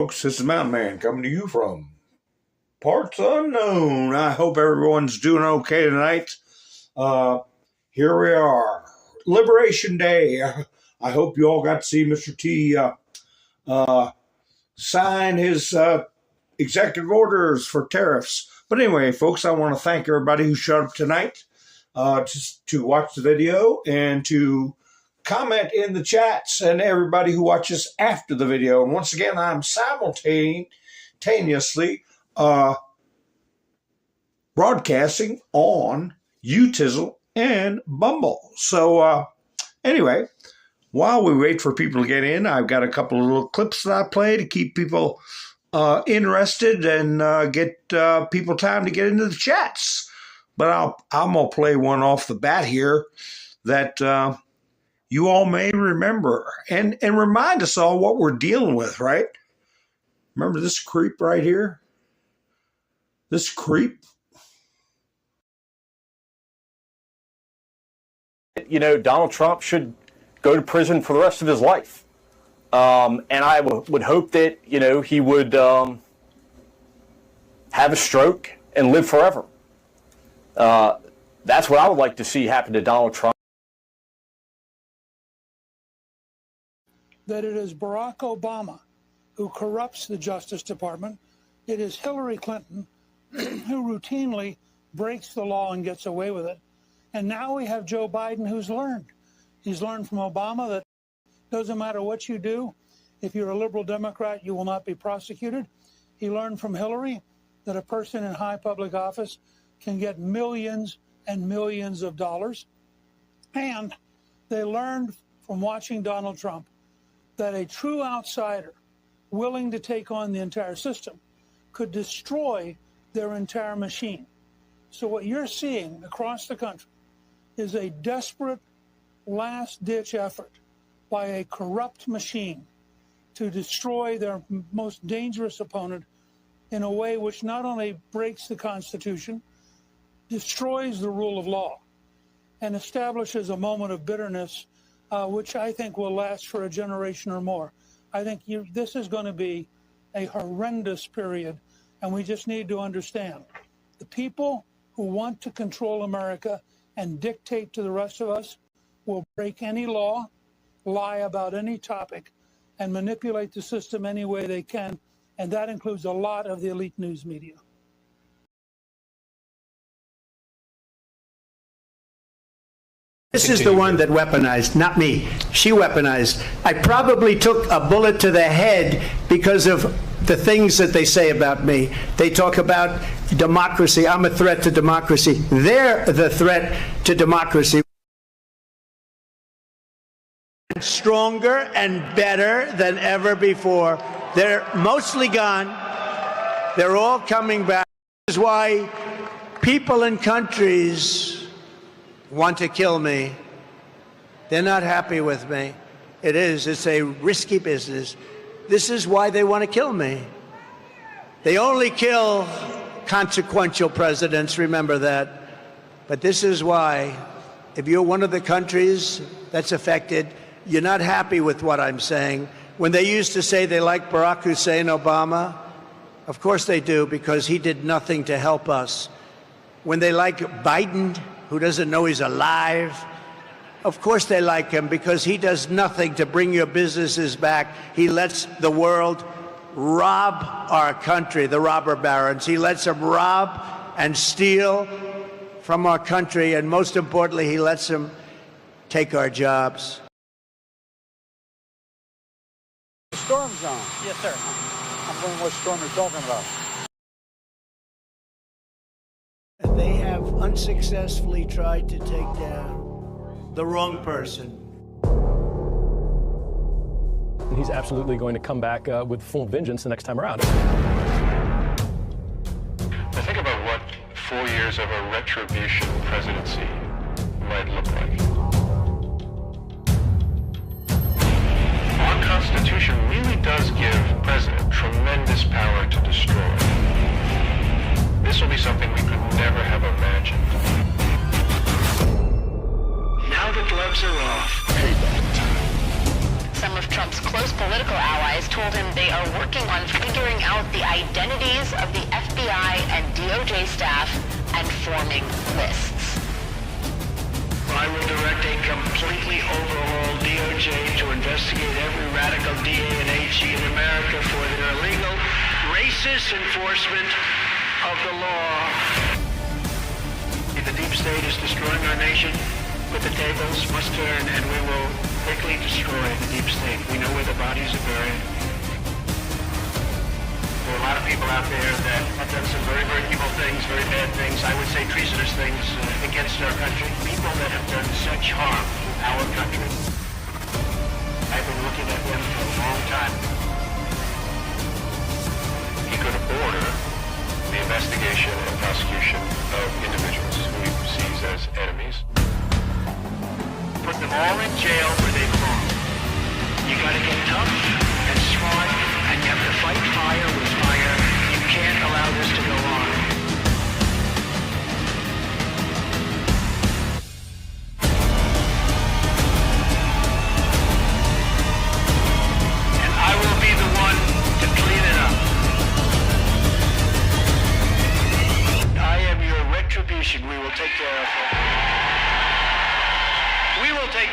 Folks, this is Mountain Man coming to you from parts unknown. I hope everyone's doing okay tonight. Here we are, Liberation Day. I hope you all got to see Mr. T sign his executive orders for tariffs. But anyway, folks, I want to thank everybody who showed up tonight just to watch the video and to comment in the chats, and everybody who watches after the video. And once again, I'm simultaneously broadcasting on Utizzle and Bumble. So anyway, while we wait for people to get in, I've got a couple of little clips that I play to keep people interested and get people time to get into the chats. But I'm going to play one off the bat here that you all may remember and remind us all what we're dealing with, right? Remember this creep right here? This creep? You know, Donald Trump should go to prison for the rest of his life. And I would hope that, you know, he would have a stroke and live forever. That's what I would like to see happen to Donald Trump. That it is Barack Obama who corrupts the Justice Department. It is Hillary Clinton who routinely breaks the law and gets away with it. And now we have Joe Biden who's learned. He's learned from Obama that doesn't matter what you do, if you're a liberal Democrat, you will not be prosecuted. He learned from Hillary that a person in high public office can get millions and millions of dollars. And they learned from watching Donald Trump that a true outsider willing to take on the entire system could destroy their entire machine. So what you're seeing across the country is a desperate last-ditch effort by a corrupt machine to destroy their most dangerous opponent in a way which not only breaks the Constitution, destroys the rule of law, and establishes a moment of bitterness which I think will last for a generation or more. I think this is going to be a horrendous period, and we just need to understand the people who want to control America and dictate to the rest of us will break any law, lie about any topic, and manipulate the system any way they can, and that includes a lot of the elite news media. This is the one that weaponized, not me. She weaponized. I probably took a bullet to the head because of the things that they say about me. They talk about democracy. I'm a threat to democracy. They're the threat to democracy. Stronger and better than ever before. They're mostly gone. They're all coming back. This is why people in countries want to kill me. They're not happy with me. It's a risky business. This is why they want to kill me. They only kill consequential presidents, remember that. But this is why, if you're one of the countries that's affected, you're not happy with what I'm saying. When they used to say they like Barack Hussein Obama, of course they do, because he did nothing to help us. When they like Biden, who doesn't know he's alive, of course they like him, because he does nothing to bring your businesses back. He lets the world rob our country, the robber barons. He lets them rob and steal from our country, and most importantly, he lets them take our jobs. Storm zone. Yes, sir. I'm wondering what storm you're talking about. They have unsuccessfully tried to take down the wrong person. He's absolutely going to come back with full vengeance the next time around. I think about what 4 years of a retribution presidency might look like. Our Constitution really does give the president tremendous power to destroy. This will be something we could never have imagined. Now the gloves are off. Some of Trump's close political allies told him they are working on identities of the FBI and DOJ staff and forming lists. I will direct a completely overhauled DOJ to investigate every radical DA and AG in America for their illegal, racist enforcement of the law. The deep state is destroying our nation, but the tables must turn, and we will quickly destroy the deep state. We know where the bodies are buried. There are a lot of people out there that have done some very, very evil things, very bad things, I would say treasonous things against our country. People that have done such harm to our country. I've been looking at them for a long time. He could order the investigation and prosecution of individuals who he sees as enemies. Put them all in jail where they belong. You gotta get tough and smart, and you have to fight fire with fire. You can't allow this to go on. And I will be the one to clean it up. I am your retribution. We will take care of it. We will take.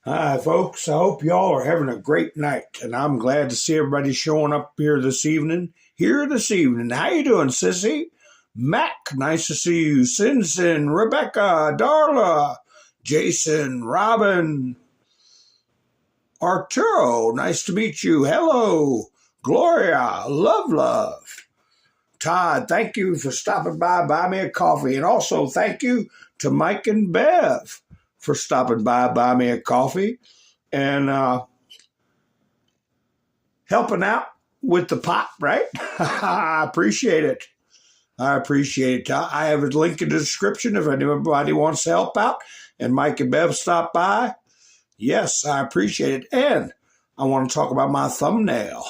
Hi, folks. I hope y'all are having a great night, and I'm glad to see everybody showing up here this evening. How you doing, Sissy? Mac, nice to see you. Sinson, Rebecca, Darla, Jason, Robin, Arturo, nice to meet you. Hello, Gloria, love. Todd, thank you for stopping by. Buy me a coffee. And also thank you to Mike and Bev for stopping by. Buy me a coffee. And helping out with the pot, right? I appreciate it. I have a link in the description if anybody wants to help out. And Mike and Bev stop by. Yes, I appreciate it. And I want to talk about my thumbnail.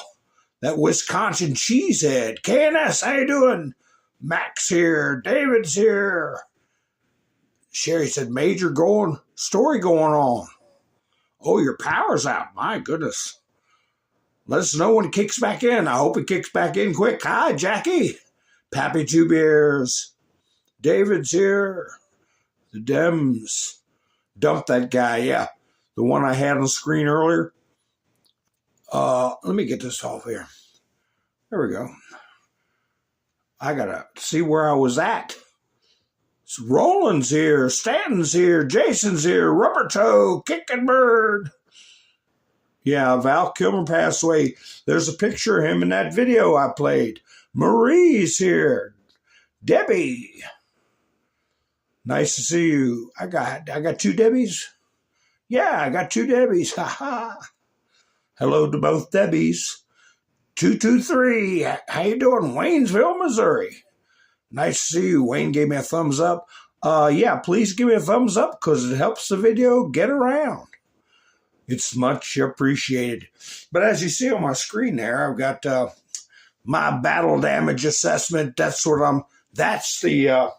That Wisconsin cheesehead. KNS, how you doing? Max here. David's here. Sherry said, major story going on. Oh, your power's out. My goodness. Let us know when it kicks back in. I hope it kicks back in quick. Hi, Jackie. Pappy Two Beers. David's here. The Dems. Dumped that guy, yeah. The one I had on the screen earlier. Let me get this off here. There we go. I gotta see where I was at. It's Roland's here, Stanton's here, Jason's here, Rubber Toe, Kickin' Bird. Yeah, Val Kilmer passed away. There's a picture of him in that video I played. Marie's here. Debbie. Nice to see you. I got two Debbies. Yeah, I got two Debbies. Ha ha. Hello to both Debbies. 223. How you doing? Waynesville, Missouri. Nice to see you. Wayne gave me a thumbs up. Yeah, please give me a thumbs up because it helps the video get around. It's much appreciated. But as you see on my screen there, I've got my battle damage assessment. That's the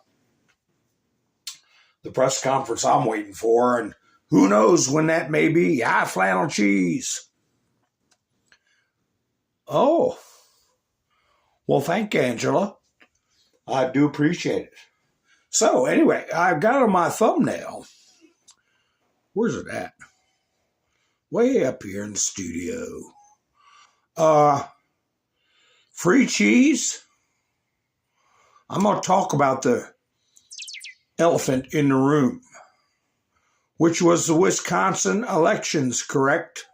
press conference I'm waiting for. And who knows when that may be. Hi, flannel cheese. Oh, well, thank you, Angela. I do appreciate it. So, anyway, I've got on my thumbnail. Where's it at? Way up here in the studio. Free cheese. I'm going to talk about the elephant in the room, which was the Wisconsin elections, correct?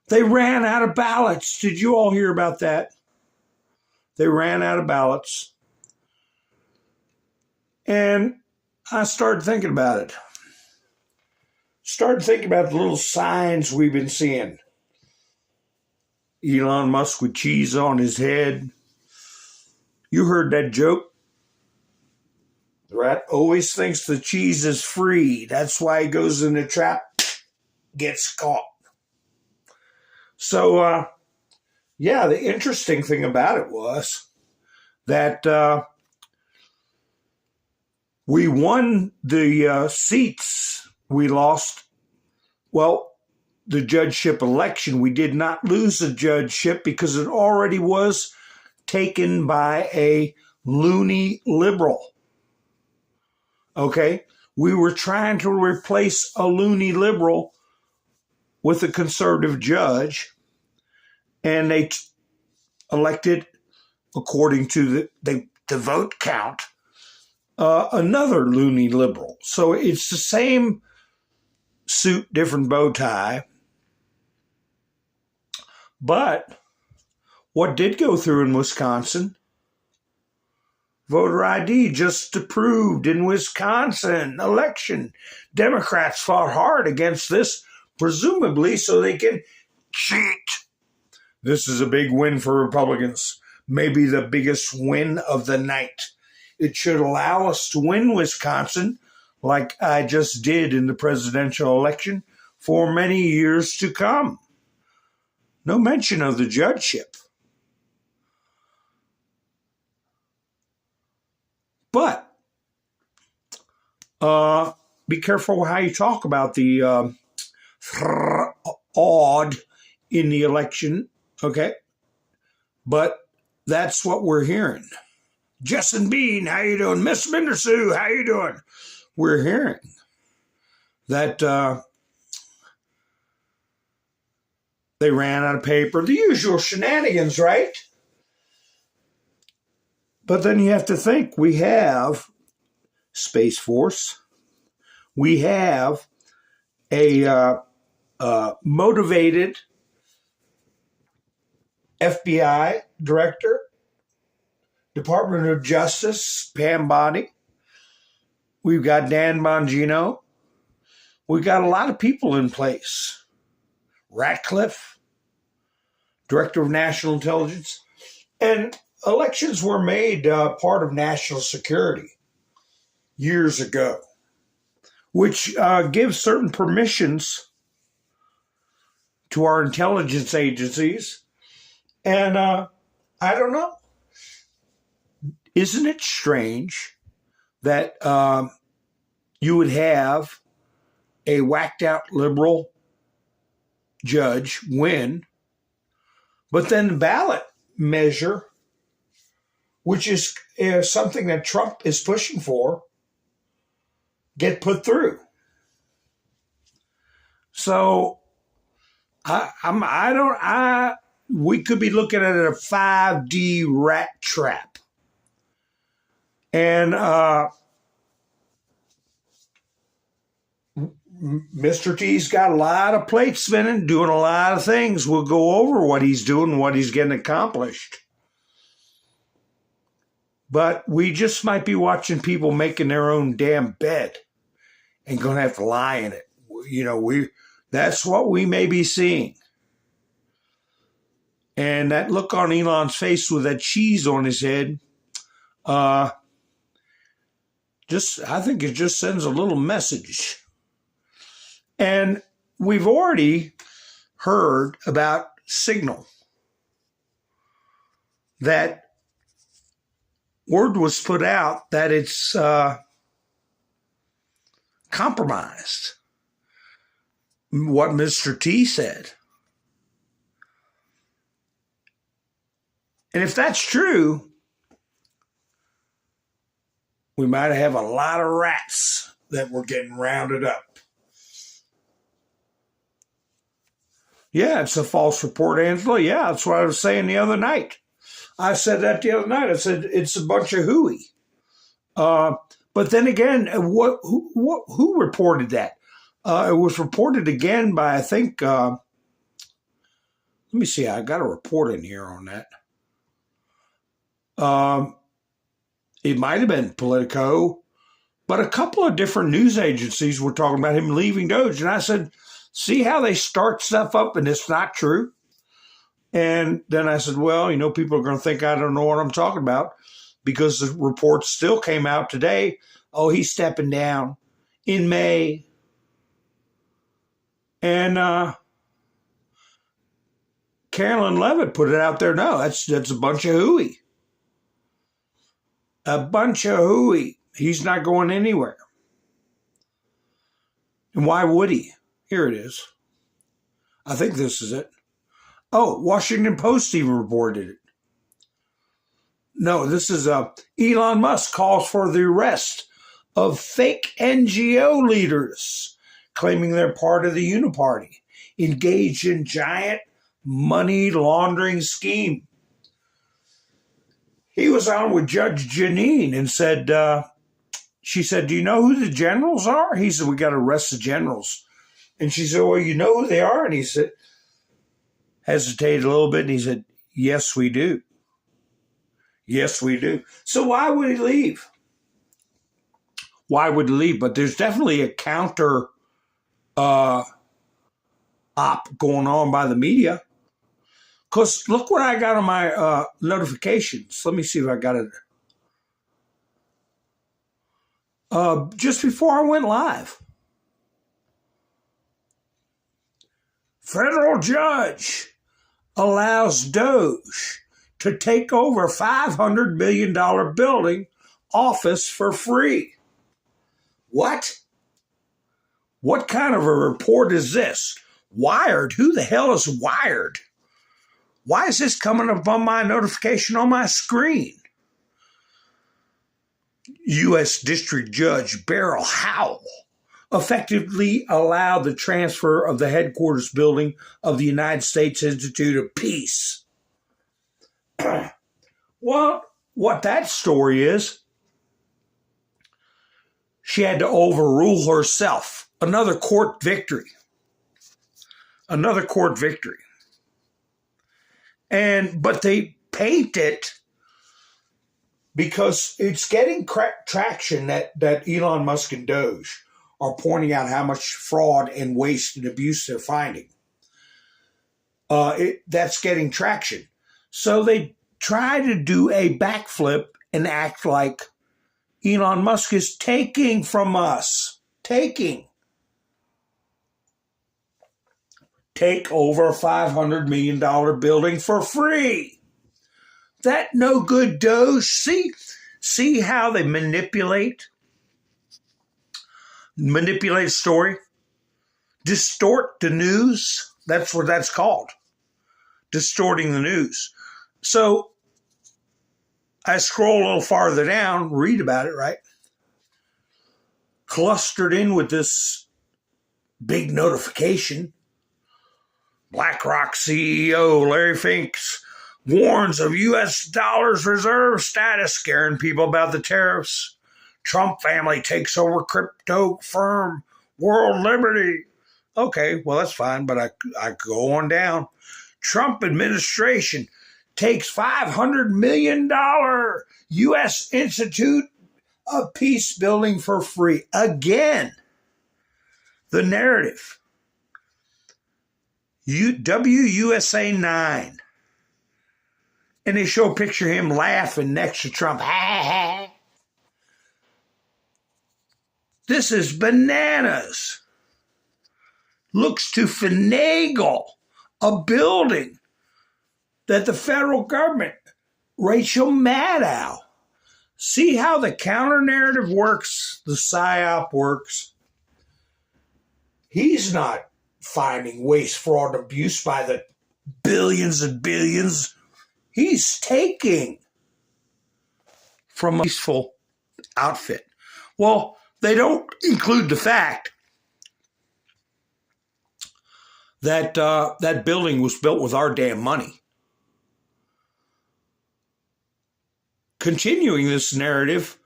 They ran out of ballots. Did you all hear about that? They ran out of ballots. And I started thinking about it. Started thinking about the little signs we've been seeing. Elon Musk with cheese on his head. You heard that joke? The rat always thinks the cheese is free. That's why he goes in the trap, gets caught. So, yeah, the interesting thing about it was that We won the seats. We lost, well, the judgeship election. We did not lose the judgeship because it already was taken by a loony liberal. Okay? We were trying to replace a loony liberal with a conservative judge, and they elected, according to the vote count, another loony liberal. So it's the same suit, different bow tie. But what did go through in Wisconsin? Voter ID just approved in Wisconsin election. Democrats fought hard against this, presumably so they can cheat. This is a big win for Republicans, maybe the biggest win of the night. It should allow us to win Wisconsin like I just did in the presidential election for many years to come. No mention of the judgeship. But be careful how you talk about the fraud in the election, okay? But that's what we're hearing. Justin Bean, how you doing? Miss Mindersue, how you doing? We're hearing that they ran out of paper. The usual shenanigans, right? But then you have to think, we have Space Force. We have a motivated FBI director, Department of Justice, Pam Bondi. We've got Dan Bongino. We've got a lot of people in place. Ratcliffe, Director of National Intelligence. And elections were made part of national security years ago, which gives certain permissions to our intelligence agencies. And I don't know. Isn't it strange that you would have a whacked out liberal judge win, but then the ballot measure, which is something that Trump is pushing for, get put through? So we could be looking at a 5D rat trap. And Mr. T's got a lot of plates spinning, doing a lot of things. We'll go over what he's doing, what he's getting accomplished. But we just might be watching people making their own damn bed and going to have to lie in it. You know, that's what we may be seeing. And that look on Elon's face with that cheese on his head, I think it just sends a little message. And we've already heard about Signal. That word was put out that it's compromised. What Mr. T said. And if that's true, we might have a lot of rats that were getting rounded up. Yeah, it's a false report, Angela. Yeah, that's what I was saying the other night. I said that the other night. I said it's a bunch of hooey. But then again, who reported that? It was reported again by, I think, let me see, I got a report in here on that. It might have been Politico, but a couple of different news agencies were talking about him leaving DOGE. And I said, see how they start stuff up and it's not true? And then I said, well, you know, people are going to think I don't know what I'm talking about because the report still came out today. Oh, he's stepping down in May. And Carolyn Levitt put it out there. No, that's a bunch of hooey. A bunch of hooey. He's not going anywhere. And why would he? Here it is. I think this is it. Oh, Washington Post even reported it. No, this is Elon Musk calls for the arrest of fake NGO leaders claiming they're part of the Uniparty, engaged in giant money laundering scheme. He was on with Judge Janine and said, she said, do you know who the generals are? He said, we got to arrest the generals. And she said, well, you know who they are? And he said, hesitated a little bit, and he said, yes, we do. Yes, we do. So why would he leave? Why would he leave? But there's definitely a counter op going on by the media. Because look what I got on my notifications. Let me see if I got it. Just before I went live. Federal judge allows DOGE to take over $500 million building office for free. What? What kind of a report is this? Wired? Who the hell is Wired? Why is this coming up on my notification on my screen? U.S. District Judge Beryl Howell effectively allowed the transfer of the headquarters building of the United States Institute of Peace. Well, what that story is, she had to overrule herself. Another court victory. Another court victory. But they paint it because it's getting traction that Elon Musk and DOGE are pointing out how much fraud and waste and abuse they're finding. That's getting traction. So they try to do a backflip and act like Elon Musk is taking from us. Take over a $500 million building for free. That no good DOGE. See how they manipulate a story? Distort the news. That's what that's called. Distorting the news. So I scroll a little farther down, read about it, right? Clustered in with this big notification. BlackRock CEO Larry Finks warns of U.S. dollars reserve status, scaring people about the tariffs. Trump family takes over crypto firm World Liberty. Okay, well, that's fine, but I go on down. Trump administration takes $500 million U.S. Institute of Peace building for free. Again, the narrative. WUSA 9. And they show a picture of him laughing next to Trump. This is bananas. Looks to finagle a building that the federal government, Rachel Maddow. See how the counter narrative works, the PSYOP works. He's not finding waste, fraud, and abuse by the billions and billions. He's taking from a peaceful outfit. Well, they don't include the fact that that building was built with our damn money. Continuing this narrative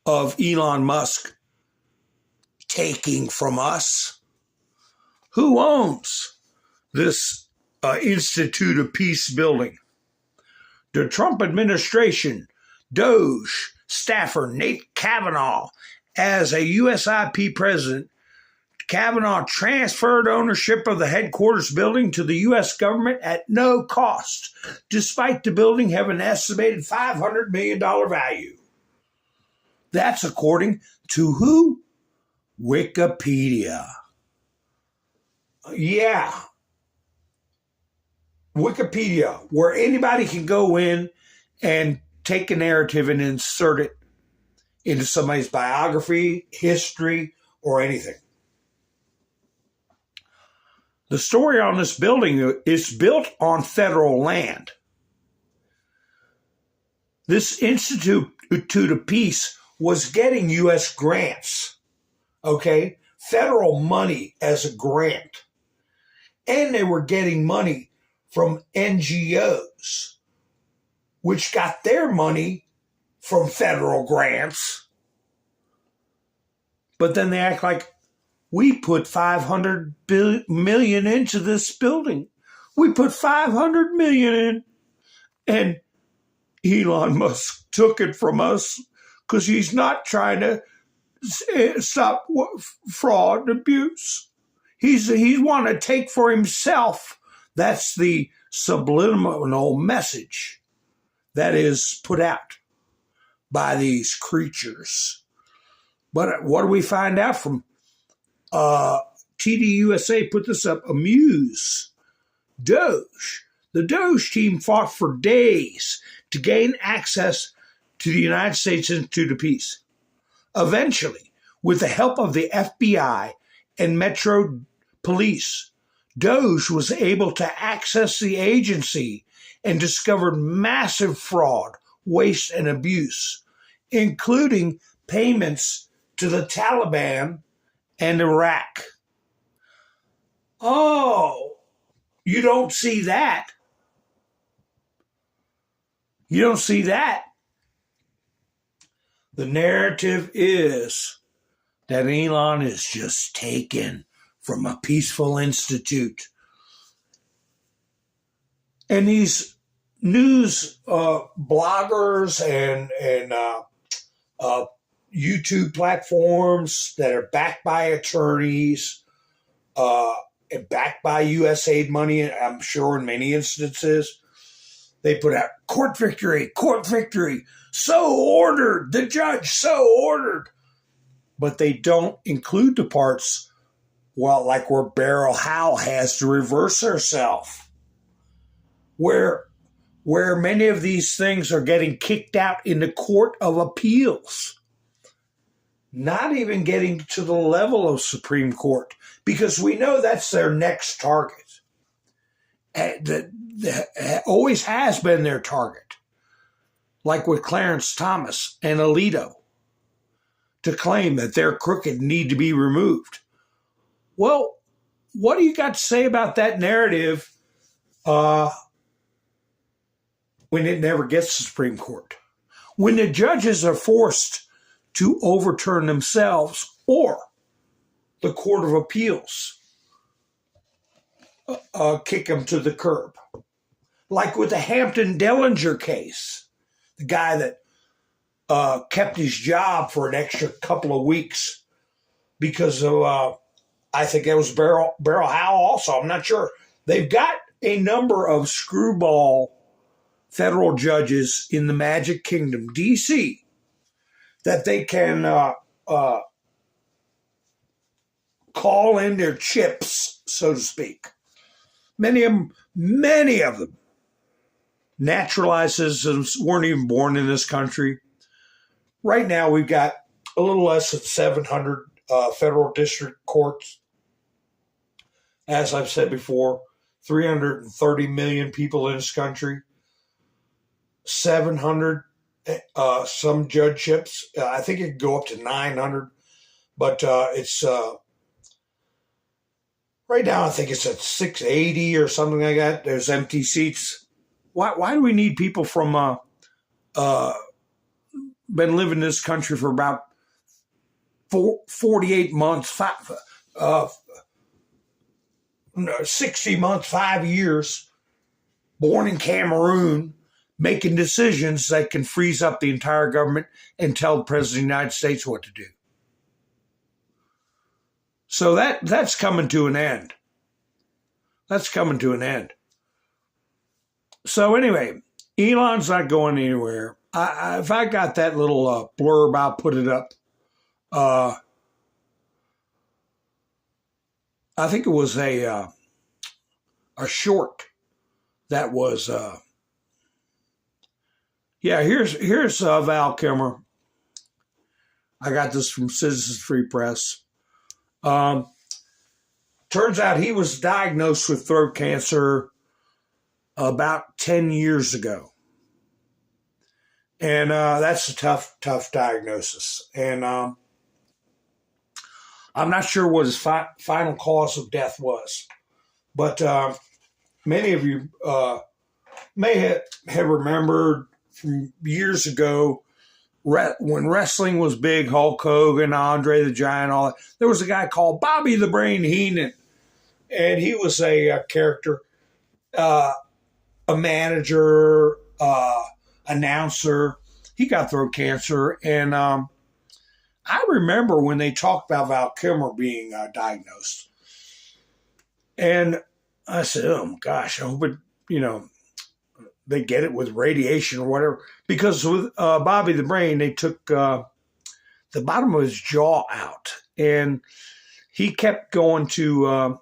of Elon Musk taking from us, who owns this Institute of Peace building? The Trump administration, DOGE staffer Nate Kavanaugh, as a USIP president, Kavanaugh transferred ownership of the headquarters building to the U.S. government at no cost, despite the building having an estimated $500 million value. That's according to who? Wikipedia. Yeah. Wikipedia, where anybody can go in and take a narrative and insert it into somebody's biography, history, or anything. The story on this building is built on federal land. This Institute of Peace was getting U.S. grants, okay? Federal money as a grant. And they were getting money from NGOs, which got their money from federal grants. But then they act like, we put $500 million into this building. We put $500 million in. And Elon Musk took it from us because he's not trying to stop fraud and abuse. He want to take for himself. That's the subliminal message that is put out by these creatures. But what do we find out from TDUSA put this up, Amuse, DOGE. The DOGE team fought for days to gain access to the United States Institute of Peace. Eventually, with the help of the FBI and Metro Police, DOGE was able to access the agency and discovered massive fraud, waste, and abuse, including payments to the Taliban and Iraq. Oh, you don't see that. You don't see that. The narrative is that Elon is just taken from a peaceful institute. And these news bloggers and YouTube platforms that are backed by attorneys and backed by USAID money, I'm sure in many instances, they put out court victory, so ordered, the judge so ordered. But they don't include the parts, well, like where Beryl Howell has to reverse herself, where many of these things are getting kicked out in the Court of Appeals, not even getting to the level of Supreme Court, because we know that's their next target. That always has been their target, like with Clarence Thomas and Alito, to claim that they're crooked and need to be removed. Well, what do you got to say about that narrative when it never gets to the Supreme Court? When the judges are forced to overturn themselves or the Court of Appeals kick them to the curb. Like with the Hampton Dellinger case, the guy that kept his job for an extra couple of weeks because of, I think that was Beryl Howell also, I'm not sure. They've got a number of screwball federal judges in the Magic Kingdom, D.C., that they can call in their chips, so to speak. Many of them naturalized citizens weren't even born in this country. Right now, we've got a little less than 700 federal district courts. As I've said before, 330 million people in this country, 700 some judgeships. I think it could go up to 900, but it's right now I think it's at 680 or something like that. There's empty seats. Why do we need people from been living in this country for about 48 months, 60 months, 5 years, born in Cameroon, making decisions that can freeze up the entire government and tell the President of the United States what to do? So that's coming to an end. That's coming to an end. So anyway, Elon's not going anywhere. If I got that little blurb, I'll put it up. I think it was a short that was. Here's Val Kilmer. I got this from Citizens Free Press. Turns out he was diagnosed with throat cancer about 10 years ago. And that's a tough diagnosis. And I'm not sure what his final cause of death was. But many of you may have remembered from years ago when wrestling was big, Hulk Hogan, Andre the Giant, all that. There was a guy called Bobby the Brain Heenan. And he was a character, a manager, announcer. He got throat cancer. And I remember when they talked about Val Kilmer being diagnosed. And I said, oh, my gosh, I hope it, they get it with radiation or whatever. Because with Bobby the Brain, they took the bottom of his jaw out. And he kept going to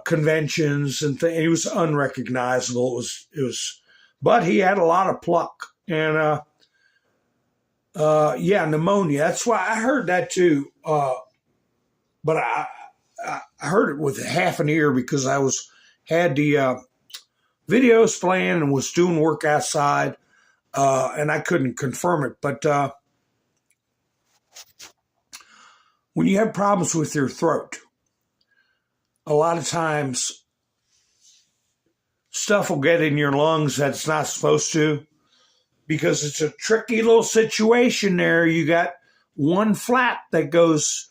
conventions and things. He was unrecognizable. It was, but he had a lot of pluck. And pneumonia. That's why I heard that too. But I heard it with half an ear because I had the videos playing and was doing work outside, and I couldn't confirm it. But when you have problems with your throat, a lot of times stuff will get in your lungs that's not supposed to, because it's a tricky little situation there. You got one flap that goes,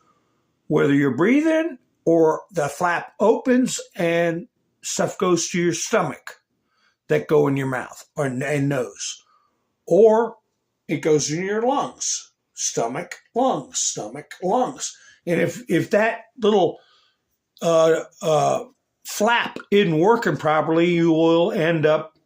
whether you're breathing or the flap opens and stuff goes to your stomach that go in your mouth and nose, or it goes in your lungs, stomach, lungs. And if that little flap isn't working properly, you will end up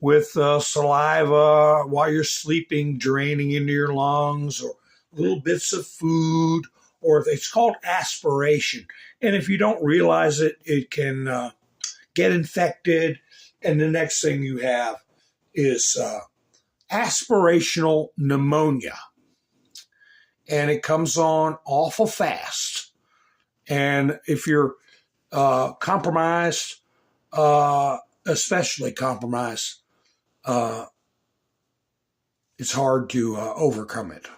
with saliva while you're sleeping draining into your lungs, or little bits of food, or it's called aspiration. And if you don't realize it, it can get infected. And the next thing you have is aspirational pneumonia. And it comes on awful fast. And if you're compromised, especially compromised, it's hard to overcome it.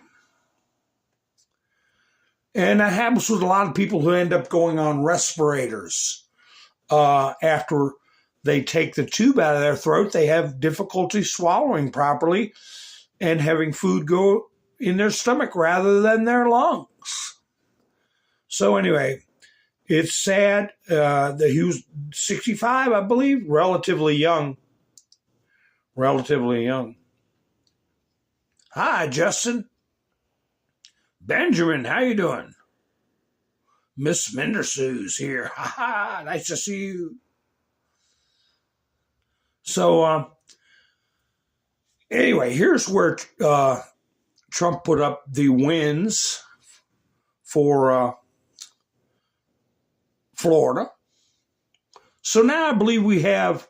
And that happens with a lot of people who end up going on respirators. After they take the tube out of their throat, they have difficulty swallowing properly and having food go in their stomach rather than their lungs. So anyway, it's sad that he was 65, I believe, relatively young. Hi, Justin. Benjamin, how you doing? Miss Mendersue's here. Ha ha, nice to see you. So, anyway, here's where Trump put up the wins for Florida. So now I believe we have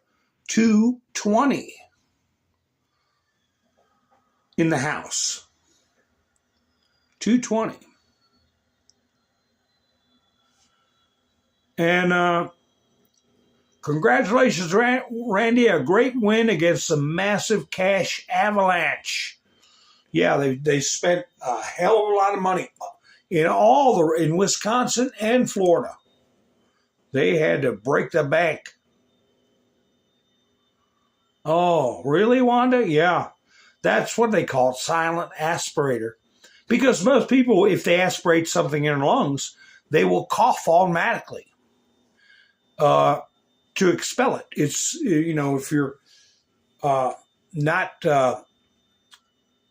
220 in the House. 220. And congratulations, Randy. A great win against a massive cash avalanche. Yeah, they spent a hell of a lot of money in Wisconsin and Florida. They had to break the bank. Oh, really, Wanda? Yeah. That's what they call it, silent aspirator. Because most people, if they aspirate something in their lungs, they will cough automatically to expel it. It's, if you're not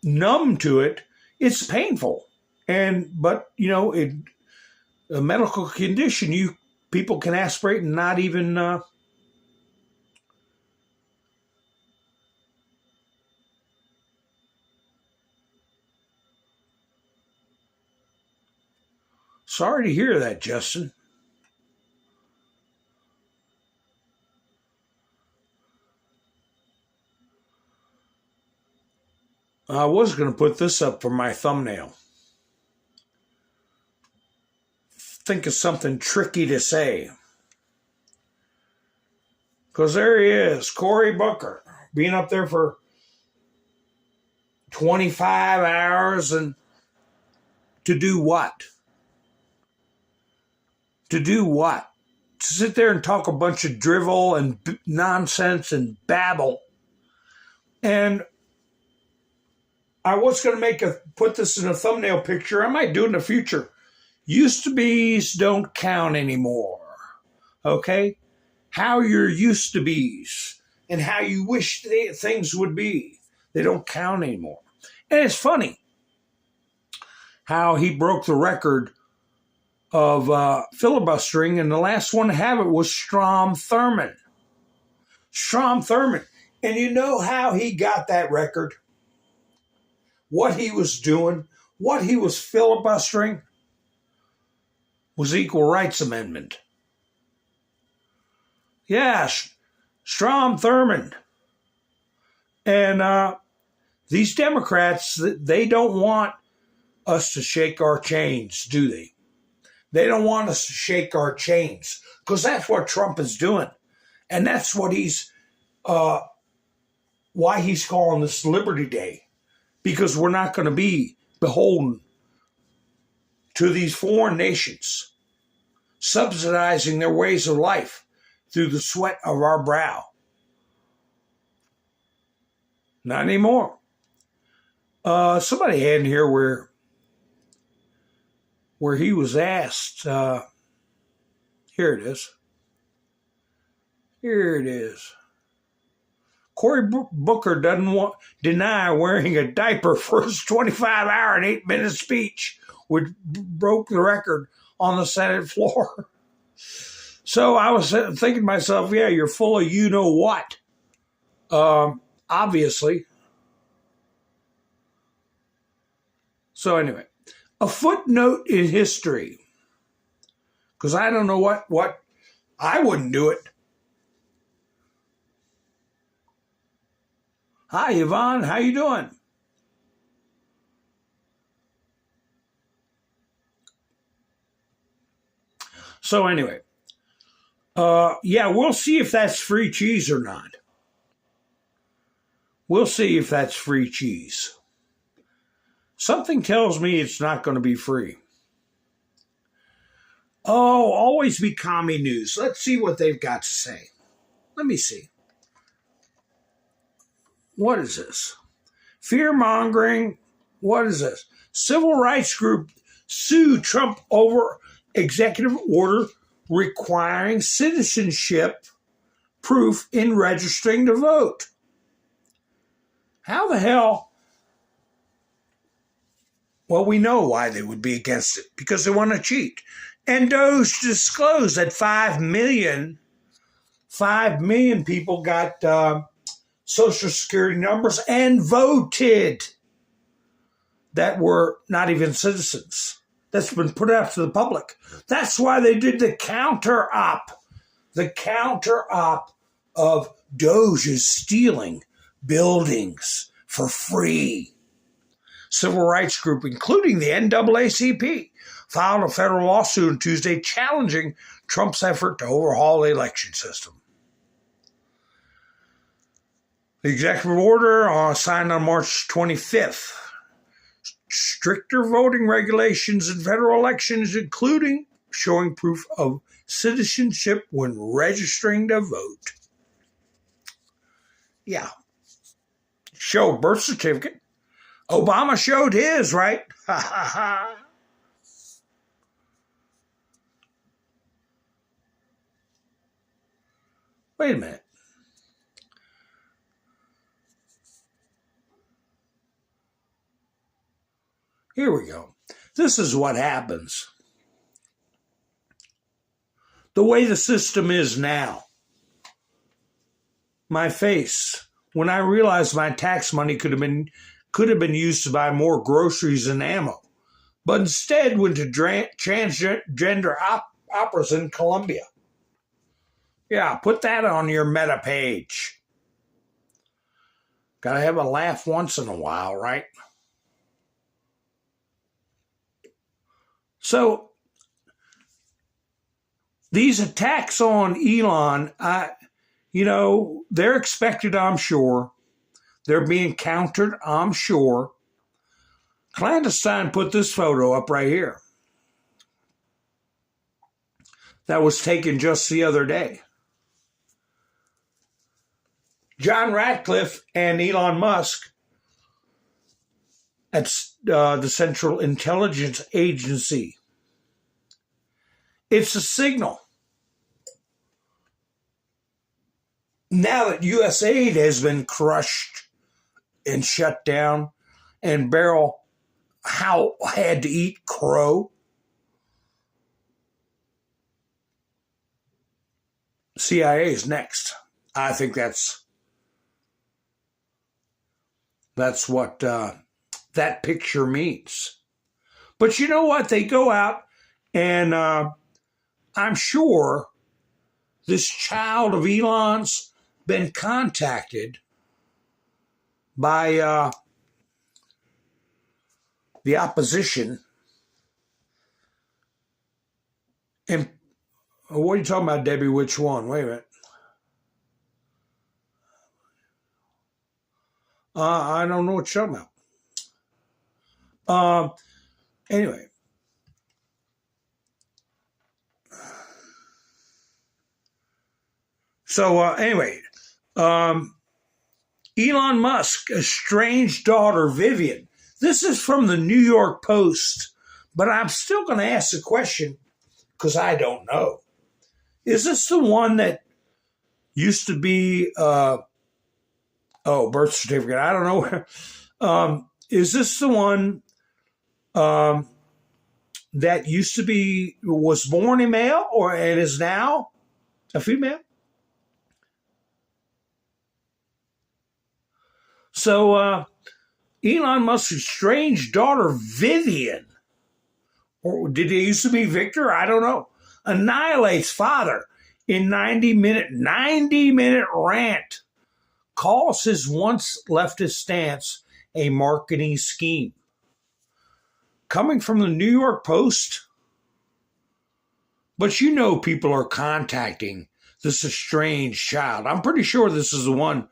numb to it, it's painful. But a medical condition, people can aspirate and not even sorry to hear that, Justin. I was going to put this up for my thumbnail. Think of something tricky to say. Because there he is, Cory Booker, being up there for 25 hours, and to do what? To do what? To sit there and talk a bunch of drivel and nonsense and babble. And I was going to put this in a thumbnail picture. I might do it in the future. Used to be's don't count anymore. Okay? How your used to be's and how you wish things would be, they don't count anymore. And it's funny how he broke the record of filibustering, and the last one to have it was Strom Thurmond. Strom Thurmond. And you know how he got that record? What he was doing, what he was filibustering, was the Equal Rights Amendment. Yeah, Strom Thurmond. And these Democrats, they don't want us to shake our chains, do they? They don't want us to shake our chains, because that's what Trump is doing. And that's what why he's calling this Liberty Day. Because we're not going to be beholden to these foreign nations subsidizing their ways of life through the sweat of our brow. Not anymore. Somebody had in here where he was asked, here it is. Here it is. Cory Booker doesn't deny wearing a diaper for his 25-hour and 8-minute speech, which broke the record on the Senate floor. So I was thinking to myself, yeah, you're full of you-know-what. Obviously. So anyway, a footnote in history. Because I don't know what I wouldn't do it. Hi, Yvonne. How you doing? So anyway, yeah, we'll see if that's free cheese or not. We'll see if that's free cheese. Something tells me it's not going to be free. Oh, always be commie news. Let's see what they've got to say. Let me see. What is this? Fear-mongering. What is this? Civil rights group sue Trump over executive order requiring citizenship proof in registering to vote. How the hell? Well, we know why they would be against it. Because they want to cheat. And DOGE disclosed that 5 million people got Social Security numbers and voted that were not even citizens. That's been put out to the public. That's why they did the counter-op. The counter-op of DOGE's stealing buildings for free. Civil rights group, including the NAACP, filed a federal lawsuit on Tuesday challenging Trump's effort to overhaul the election system. The executive order signed on March 25th. Stricter voting regulations in federal elections, including showing proof of citizenship when registering to vote. Yeah. Show a birth certificate. Obama showed his, right? Ha ha ha. Wait a minute. Here we go. This is what happens. The way the system is now. My face. When I realized my tax money could have been used to buy more groceries and ammo, but instead went to transgender operas in Colombia. Yeah, put that on your meta page. Gotta have a laugh once in a while, right? So, these attacks on Elon, they're expected, I'm sure. They're being countered, I'm sure. Clandestine put this photo up right here. That was taken just the other day. John Ratcliffe and Elon Musk at the Central Intelligence Agency. It's a signal. Now that U.S. aid has been crushed and shut down, and Beryl Howe had to eat crow, CIA is next. I think that's what that picture means. But you know what? They go out and I'm sure this child of Elon's been contacted by the opposition. And what are you talking about, Debbie? Which one? Wait a minute. I don't know what you're talking about. Anyway. So, Elon Musk's estranged daughter, Vivian. This is from the New York Post, but I'm still going to ask the question because I don't know. Is this the one that used to be, birth certificate? I don't know. Is this the one that used to be, was born a male and is now a female? So, Elon Musk's estranged daughter, Vivian, or did it used to be Victor? I don't know. Annihilates father in 90-minute rant. Calls his once leftist stance a marketing scheme. Coming from the New York Post. But people are contacting this estranged child. I'm pretty sure this is the one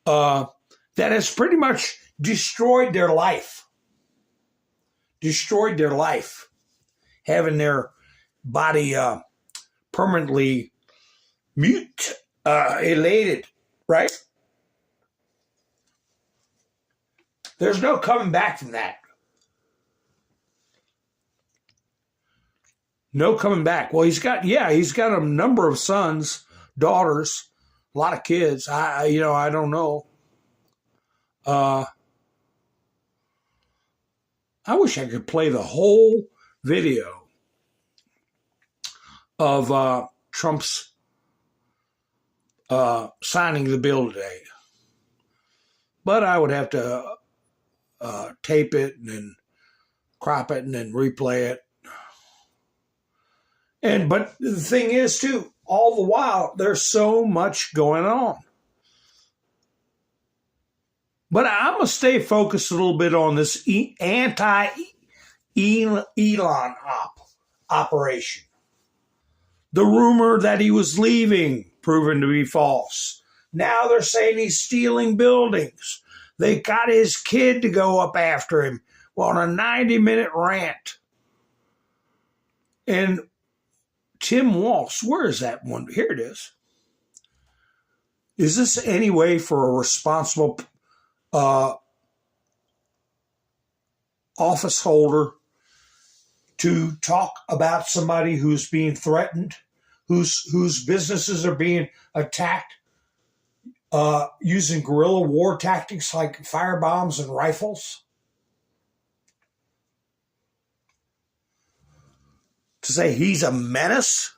that has pretty much destroyed their life. Having their body permanently mutilated, right? There's no coming back from that. No coming back. Well, he's got a number of sons, daughters, a lot of kids. I don't know. I wish I could play the whole video of Trump's signing the bill today. But I would have to tape it and then crop it and then replay it. But the thing is, too, all the while, there's so much going on. But I'm going to stay focused a little bit on this anti-Elon operation. The rumor that he was leaving, proven to be false. Now they're saying he's stealing buildings. They got his kid to go up after him on a 90-minute rant. And Tim Walsh, where is that one? Here it is. Is this any way for a responsible office holder to talk about somebody who's being threatened, whose businesses are being attacked using guerrilla war tactics like firebombs and rifles? To say he's a menace?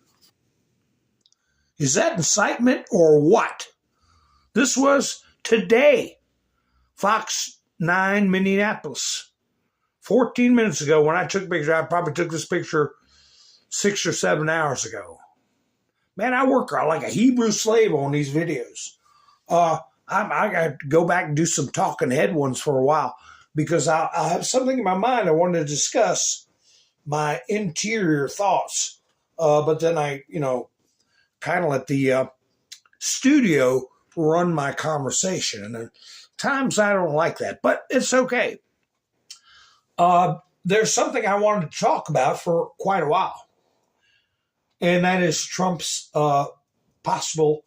Is that incitement or what? This was today. Fox 9 Minneapolis. 14 minutes ago when I took a picture, I probably took this picture 6 or 7 hours ago. Man, I work like a Hebrew slave on these videos. I got to go back and do some talking head ones for a while because I have something in my mind I want to discuss, my interior thoughts. But then I, kind of let the studio run my conversation. And at times I don't like that, but it's okay. There's something I wanted to talk about for quite a while, and that is Trump's possible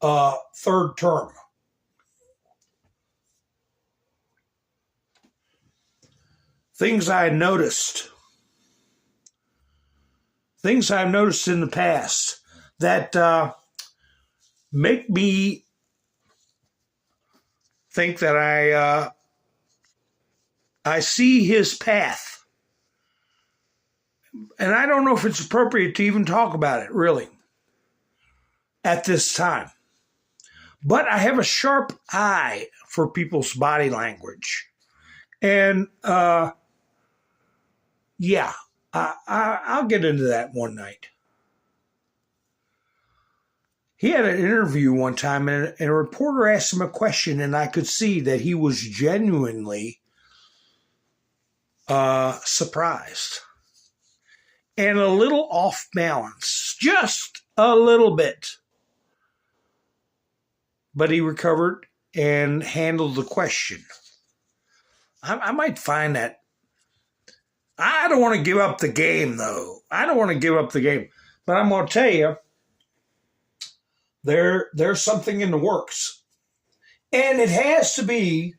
third term. Things I've noticed in the past that make me think that I see his path. And I don't know if it's appropriate to even talk about it, really, at this time. But I have a sharp eye for people's body language. And, I'll get into that one night. He had an interview one time, and a reporter asked him a question, and I could see that he was genuinely surprised and a little off balance, just a little bit. But he recovered and handled the question. I might find that. I don't want to give up the game, though. I don't want to give up the game. But I'm going to tell you, there's something in the works. And it has to be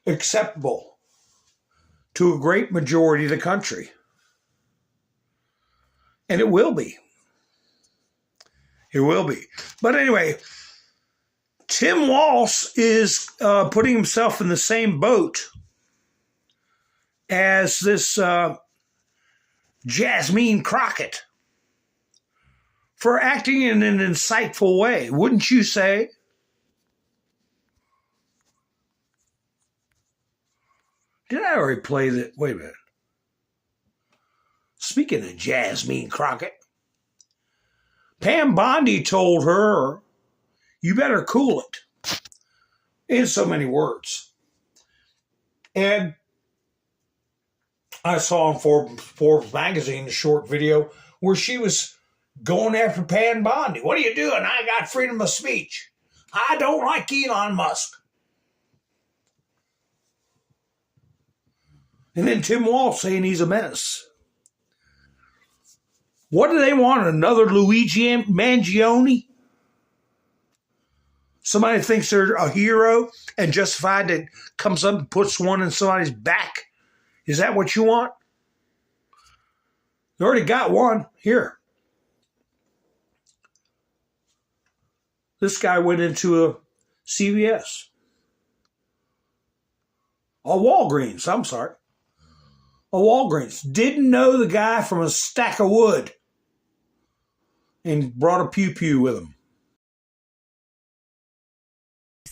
acceptable to a great majority of the country. And it will be. It will be. But anyway, Tim Walsh is putting himself in the same boat as this Jasmine Crockett for acting in an insightful way, wouldn't you say? Did I already play that? Wait a minute. Speaking of Jasmine Crockett, Pam Bondi told her, you better cool it, in so many words. And I saw on Forbes magazine a short video where she was going after Pam Bondi. What are you doing? I got freedom of speech. I don't like Elon Musk. And then Tim Walsh saying he's a menace. What do they want? Another Luigi Mangione? Somebody thinks they're a hero and justified that comes up and puts one in somebody's back? Is that what you want? You already got one. Here. This guy went into a CVS. A Walgreens, I'm sorry. A Walgreens. Didn't know the guy from a stack of wood. And brought a pew-pew with him.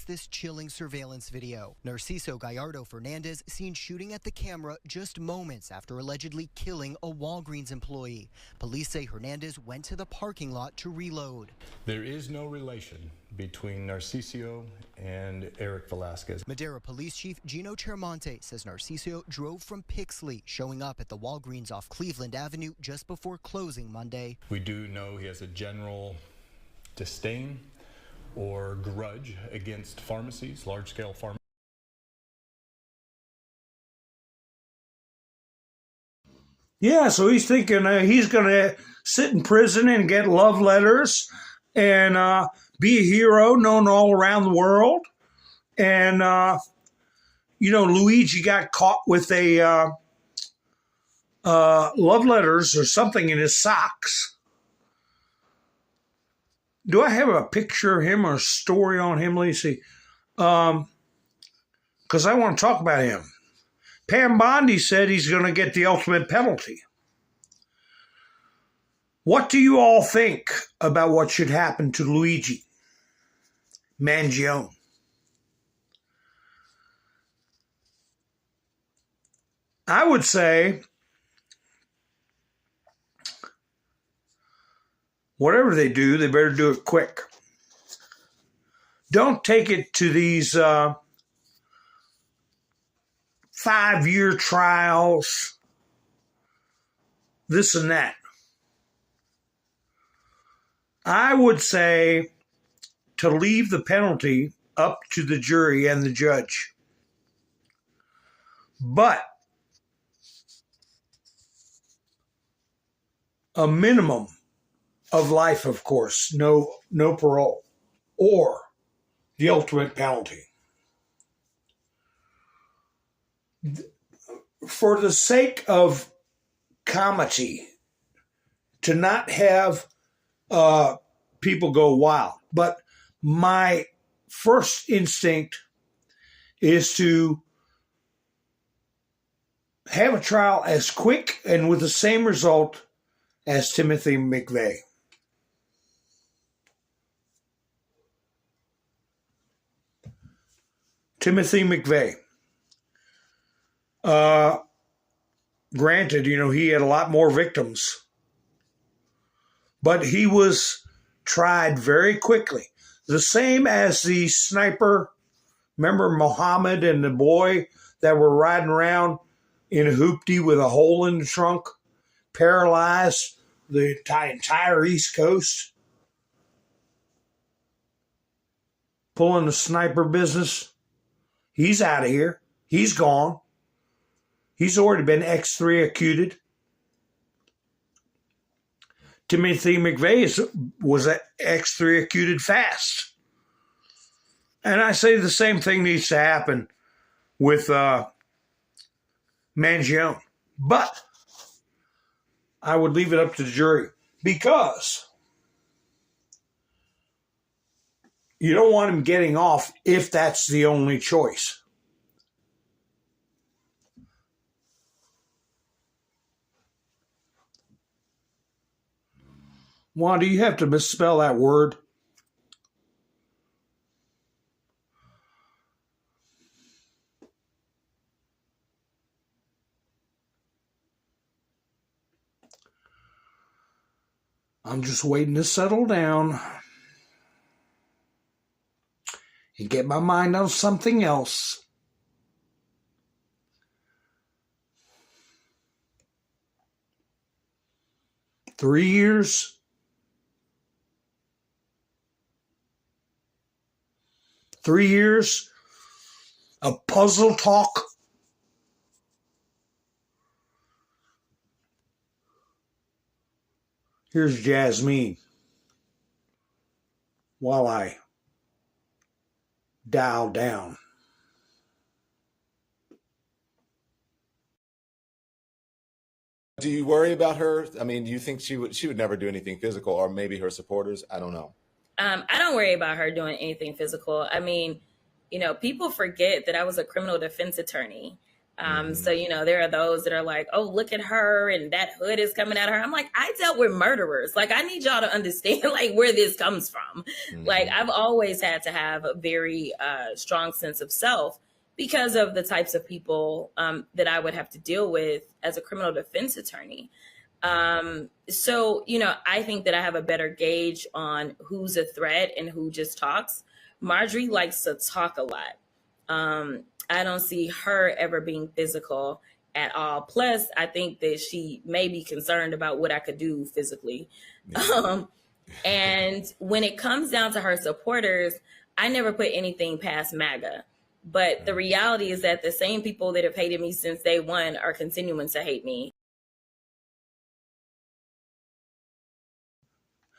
This chilling surveillance video. Narciso Gallardo Fernandez seen shooting at the camera just moments after allegedly killing a Walgreens employee. Police say Hernandez went to the parking lot to reload. There is no relation between Narciso and Eric Velasquez. Madera Police Chief Gino Chermonte says Narciso drove from Pixley, showing up at the Walgreens off Cleveland Avenue just before closing Monday. We do know he has a general disdain or grudge against pharmacies, large-scale pharmacies. Yeah, so he's thinking he's going to sit in prison and get love letters and be a hero known all around the world. And, Luigi got caught with a love letters or something in his socks. Do I have a picture of him or a story on him? Let me see. Because I want to talk about him. Pam Bondi said he's going to get the ultimate penalty. What do you all think about what should happen to Luigi Mangione? I would say whatever they do, they better do it quick. don't take it to these 5-year trials, this and that. I would say to leave the penalty up to the jury and the judge. But a minimum of life, of course, no parole, or the ultimate penalty. For the sake of comity, to not have people go wild. But my first instinct is to have a trial as quick and with the same result as Timothy McVeigh. Timothy McVeigh. Granted, he had a lot more victims, but he was tried very quickly. The same as the sniper. Remember Mohammed and the boy that were riding around in a hoopty with a hole in the trunk, paralyzed the entire East Coast, pulling the sniper business? He's out of here. He's gone. He's already been X3 acuted. Timothy McVeigh was X3 acuted fast. And I say the same thing needs to happen with Mangione. But I would leave it up to the jury because you don't want him getting off if that's the only choice. Wanda, you have to misspell that word. I'm just waiting to settle down and get my mind on something else. Three years. Of puzzle talk. Here's Jasmine while I dial down. Do you worry about her? I mean, do you think she would never do anything physical, or maybe her supporters? I don't know. I don't worry about her doing anything physical. I mean, people forget that I was a criminal defense attorney. So, there are those that are like, oh, look at her and that hood is coming at her. I'm like, I dealt with murderers. Like, I need y'all to understand where this comes from. Like, I've always had to have a very strong sense of self because of the types of people that I would have to deal with as a criminal defense attorney. So, I think that I have a better gauge on who's a threat and who just talks. Marjorie likes to talk a lot. I don't see her ever being physical at all. Plus, I think that she may be concerned about what I could do physically. And when it comes down to her supporters, I never put anything past MAGA. But the reality is that the same people that have hated me since day one are continuing to hate me.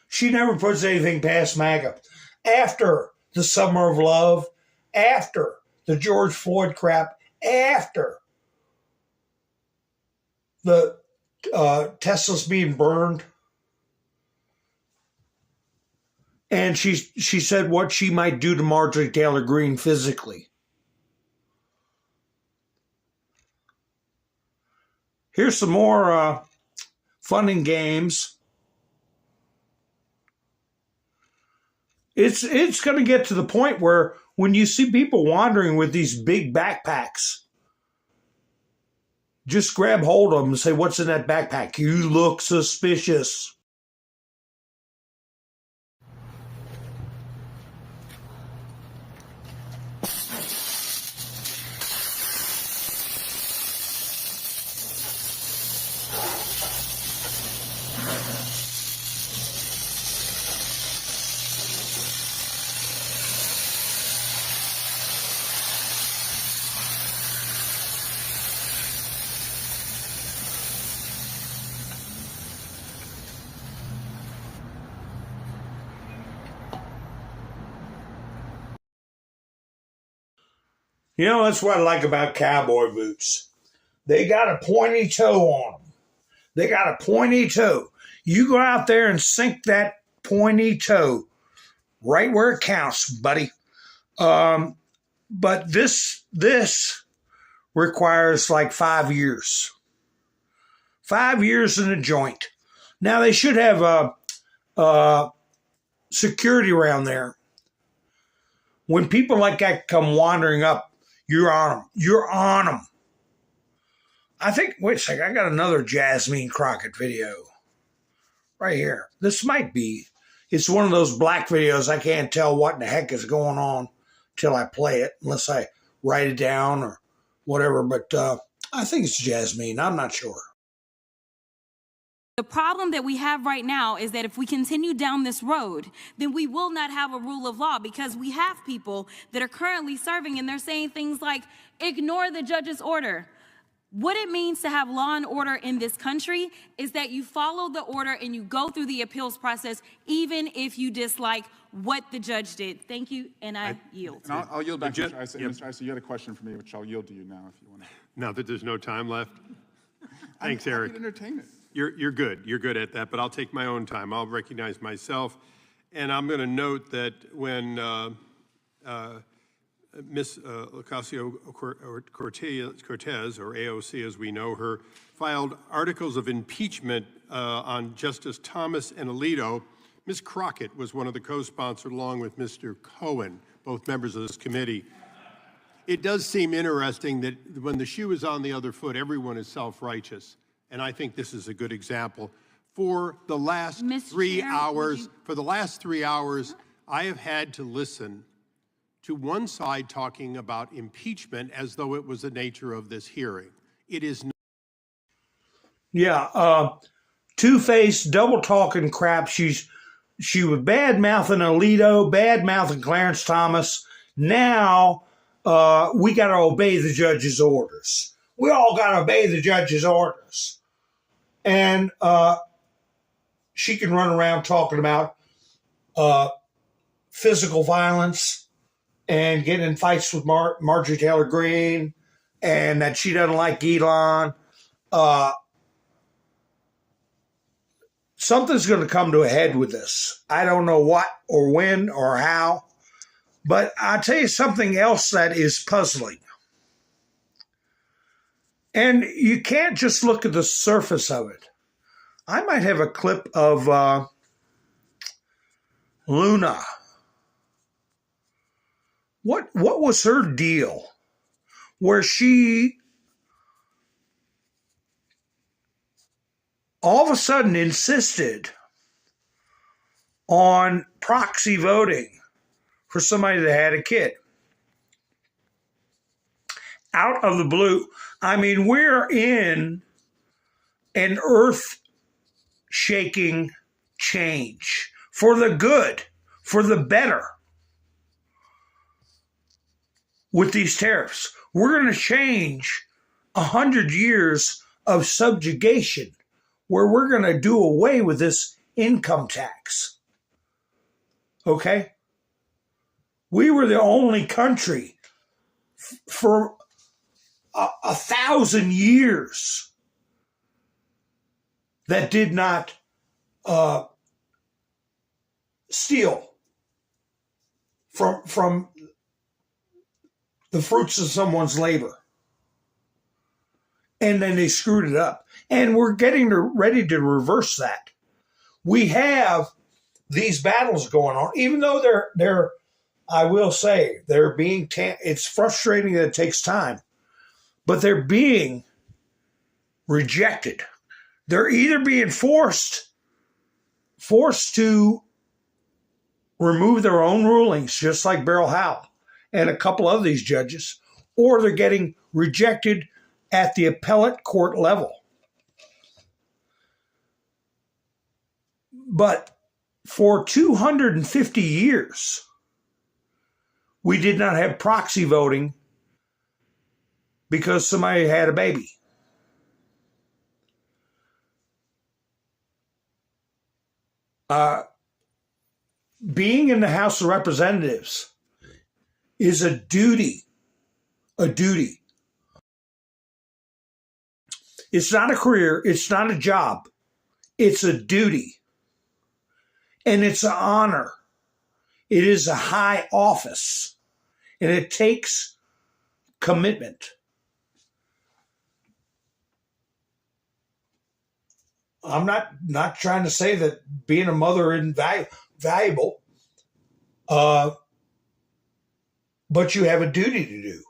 She never puts anything past MAGA. After the Summer of Love, after the George Floyd crap, after the Teslas being burned, and she said what she might do to Marjorie Taylor Greene physically. Here's some more fun and games. It's going to get to the point where when you see people wandering with these big backpacks, just grab hold of them and say, what's in that backpack? You look suspicious. You know, that's what I like about cowboy boots. They got a pointy toe on them. They got a pointy toe. You go out there and sink that pointy toe right where it counts, buddy. But this requires like 5 years. 5 years in a joint. Now, they should have security around there. When people like that come wandering up, you're on them. You're on them. I think, wait a second, I got another Jasmine Crockett video right here. This might be, it's one of those black videos. I can't tell what in the heck is going on till I play it, unless I write it down or whatever. But I think it's Jasmine. I'm not sure. The problem that we have right now is that if we continue down this road, then we will not have a rule of law, because we have people that are currently serving and they're saying things like, ignore the judge's order. What it means to have law and order in this country is that you follow the order and you go through the appeals process, even if you dislike what the judge did. Thank you, and I yield. And I'll yield back to Mr. Issa. Mr. Issa, you had a question for me, which I'll yield to you now if you want to. Now that there's no time left. Thanks, Eric. Entertainment. You're good. You're good at that, but I'll take my own time. I'll recognize myself. And I'm going to note that when Ms. Ocasio-Cortez, or AOC as we know her, filed articles of impeachment on Justice Thomas and Alito, Ms. Crockett was one of the co-sponsors along with Mr. Cohen, both members of this committee. It does seem interesting that when the shoe is on the other foot, everyone is self-righteous. And I think this is a good example. For the last 3 hours, I have had to listen to one side talking about impeachment as though it was the nature of this hearing. It is not. Yeah, two-faced, double-talking crap. She was bad-mouthing Alito, bad-mouthing Clarence Thomas. Now we got to obey the judge's orders. We all got to obey the judge's orders. And she can run around talking about physical violence and getting in fights with Marjorie Taylor Greene, and that she doesn't like Elon. Something's going to come to a head with this. I don't know what or when or how, but I'll tell you something else that is puzzling. And you can't just look at the surface of it. I might have a clip of Luna. What was her deal? Where she all of a sudden insisted on proxy voting for somebody that had a kid. Out of the blue. I mean, we're in an earth-shaking change for the good, for the better. With these tariffs, we're going to change 100 years of subjugation, where we're going to do away with this income tax. Okay? We were the only country for 1,000 years that did not steal from the fruits of someone's labor. And then they screwed it up. And we're getting ready to reverse that. We have these battles going on, even though they're I will say, they're being, it's frustrating that it takes time, but they're being rejected. They're either being forced to remove their own rulings, just like Beryl Howell and a couple of these judges, or they're getting rejected at the appellate court level. But for 250 years, we did not have proxy voting because somebody had a baby. Being in the House of Representatives is a duty a duty. It's not a career. It's not a job. It's a duty. And it's an honor. It is a high office. And it takes commitment. I'm not trying to say that being a mother isn't valuable, but you have a duty to do.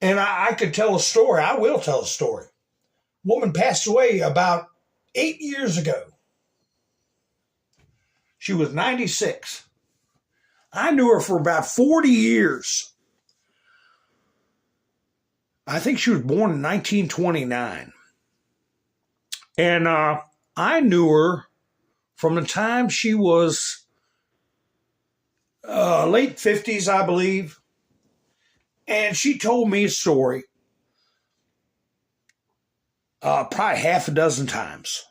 And I could tell a story. I will tell a story. A woman passed away about 8 years ago. She was 96. I knew her for about 40 years. I think she was born in 1929. And I knew her from the time she was late 50s, I believe. And she told me a story probably half a dozen times.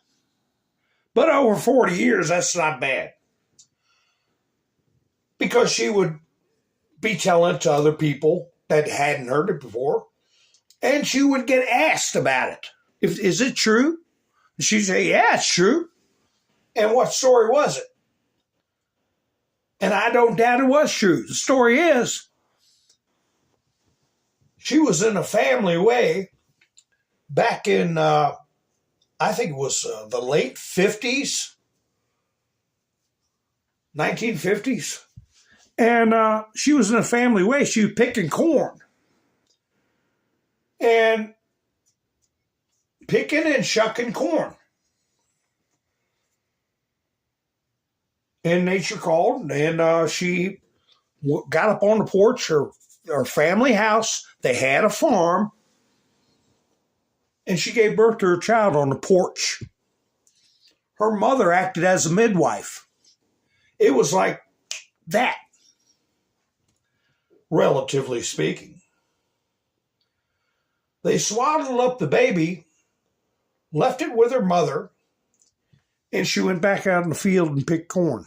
But over 40 years, that's not bad. Because she would be telling it to other people that hadn't heard it before. And she would get asked about it. Is it true? And she'd say, yeah, it's true. And what story was it? And I don't doubt it was true. The story is, she was in a family way back in, I think it was the late 50s, 1950s. And she was in a family way. She was picking corn. And picking and shucking corn. And nature called, and she got up on the porch, her family house. They had a farm. And she gave birth to her child on the porch. Her mother acted as a midwife. It was like that, relatively speaking. They swaddled up the baby, left it with her mother, and she went back out in the field and picked corn.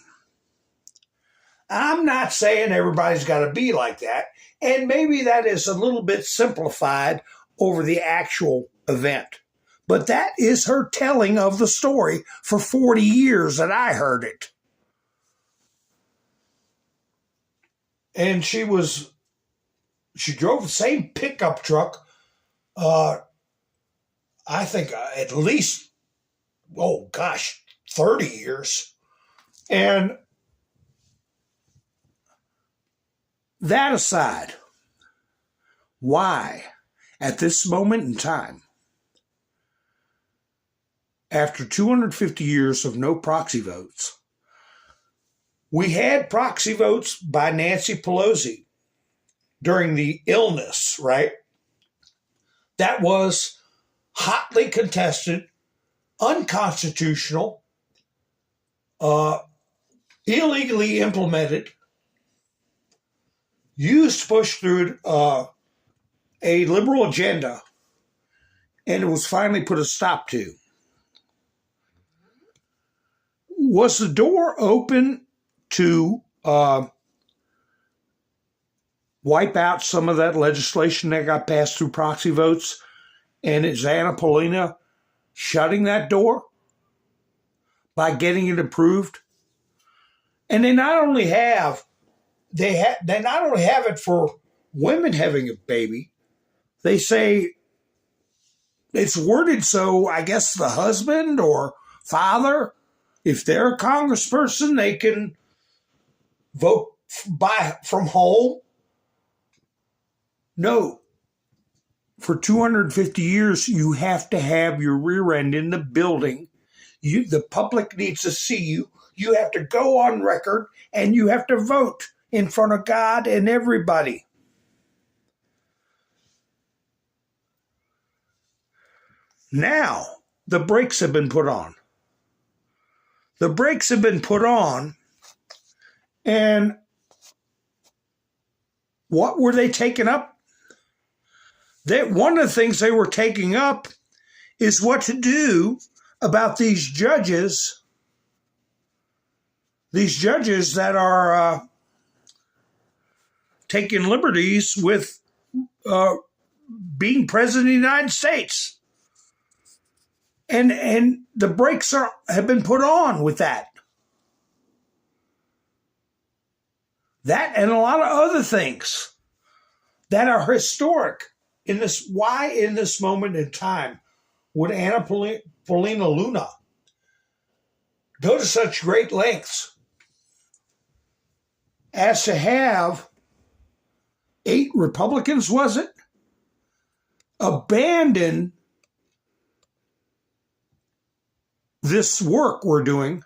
I'm not saying everybody's got to be like that, and maybe that is a little bit simplified over the actual event. But that is her telling of the story for 40 years that I heard it. And she drove the same pickup truck, I think at least, 30 years. And that aside, why, at this moment in time, after 250 years of no proxy votes, we had proxy votes by Nancy Pelosi during the illness, right? That was hotly contested, unconstitutional, illegally implemented, used to push through a liberal agenda, and it was finally put a stop to. Was the door open to wipe out some of that legislation that got passed through proxy votes? And is Anna Paulina shutting that door by getting it approved? And they not only have it for women having a baby. They say it's worded so I guess the husband or father, if they're a congressperson, they can vote from home. No. For 250 years, you have to have your rear end in the building. The public needs to see you. You have to go on record, and you have to vote in front of God and everybody. Now, the brakes have been put on. The brakes have been put on, and what were they taking up? One of the things they were taking up is what to do about these judges that are taking liberties with being president of the United States. And the brakes have been put on with that. That and a lot of other things that are historic in this. Why in this moment in time would Anna Paulina Luna go to such great lengths as to have 8 Republicans, was it, abandon this work we're doing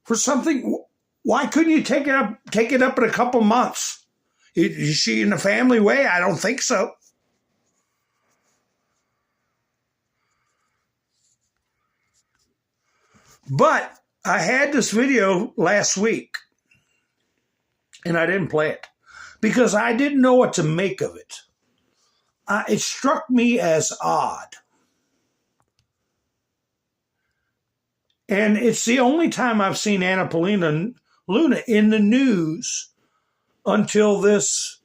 for something? Why couldn't you take it up in a couple months? Is she in a family way? I don't think so. But I had this video last week, and I didn't play it because I didn't know what to make of it. It struck me as odd. And it's the only time I've seen Anna Paulina Luna in the news until this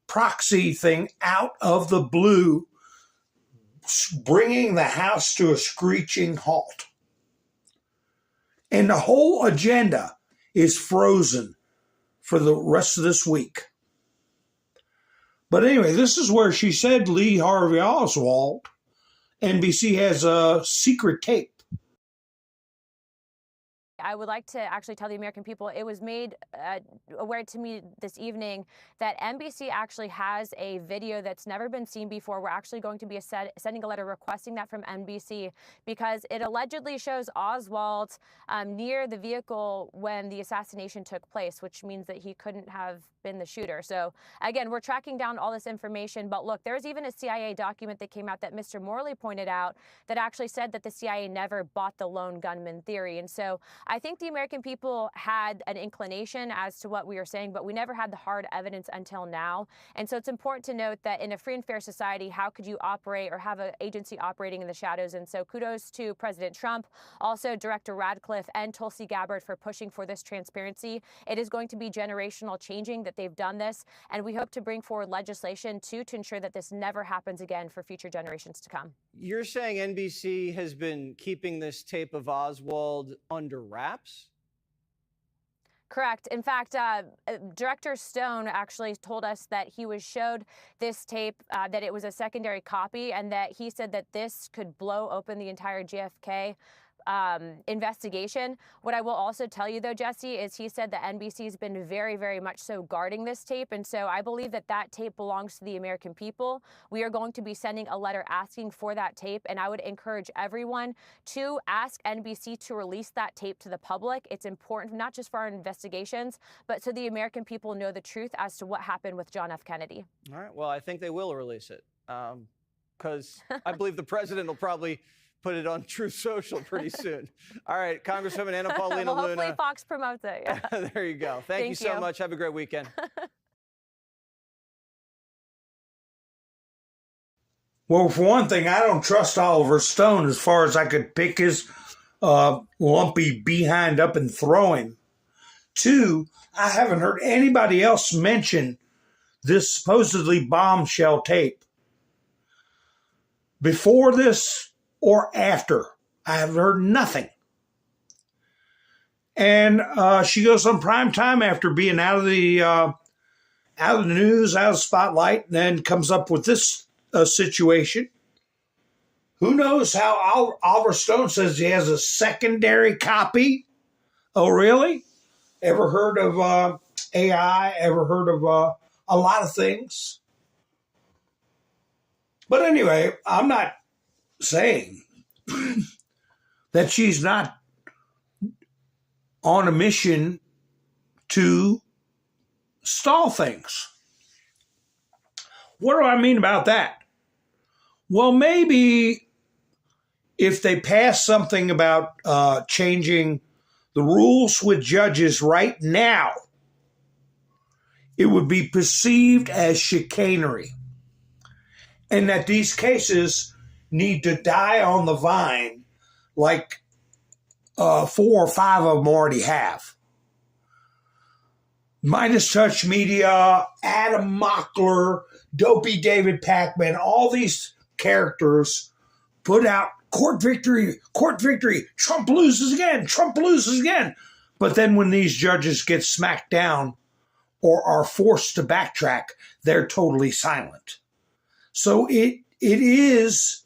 proxy thing out of the blue, bringing the House to a screeching halt. And the whole agenda is frozen for the rest of this week. But anyway, this is where she said Lee Harvey Oswald, NBC has a secret tape. I would like to actually tell the American people, it was made aware to me this evening that NBC actually has a video that's never been seen before. We're actually going to be sending a letter requesting that from NBC because it allegedly shows Oswald near the vehicle when the assassination took place, which means that he couldn't have been the shooter. So again, we're tracking down all this information. But look, there's even a CIA document that came out that Mr. Morley pointed out that actually said that the CIA never bought the lone gunman theory. And so I think the American people had an inclination as to what we were saying, but we never had the hard evidence until now. And so it's important to note that in a free and fair society, how could you operate or have an agency operating in the shadows? And so kudos to President Trump, also Director Radcliffe and Tulsi Gabbard for pushing for this transparency. It is going to be generational changing that they've done this, and we hope to bring forward legislation to ensure that this never happens again for future generations to come. You're saying NBC has been keeping this tape of Oswald under wraps? Correct. In fact, Director Stone actually told us that he was showed this tape, that it was a secondary copy, and that he said that this could blow open the entire JFK investigation. What I will also tell you, though, Jesse, is he said that NBC has been very, very much so guarding this tape. And so I believe that that tape belongs to the American people. We are going to be sending a letter asking for that tape. And I would encourage everyone to ask NBC to release that tape to the public. It's important, not just for our investigations, but so the American people know the truth as to what happened with John F. Kennedy. All right. Well, I think they will release it because I believe the president will probably put it on Truth Social pretty soon. All right, Congresswoman Anna Paulina well, hopefully Luna. Fox promotes it. Yeah. There you go. Thank you so much. Have a great weekend. Well, for one thing, I don't trust Oliver Stone as far as I could pick his lumpy behind up and throw him. 2, I haven't heard anybody else mention this supposedly bombshell tape. Before this or after, I have heard nothing. And she goes on prime time after being out of the news, out of the spotlight, and then comes up with this situation. Who knows how Oliver Stone says he has a secondary copy? Oh, really? Ever heard of AI? Ever heard of a lot of things? But anyway, I'm not saying that she's not on a mission to stall things. What do I mean about that? Well, maybe if they pass something about changing the rules with judges right now, it would be perceived as chicanery, and that these cases need to die on the vine like 4 or 5 of them already have. Midas Touch Media, Adam Mockler, Dopey David Pacman, all these characters put out court victory, Trump loses again. But then when these judges get smacked down or are forced to backtrack, they're totally silent. So it is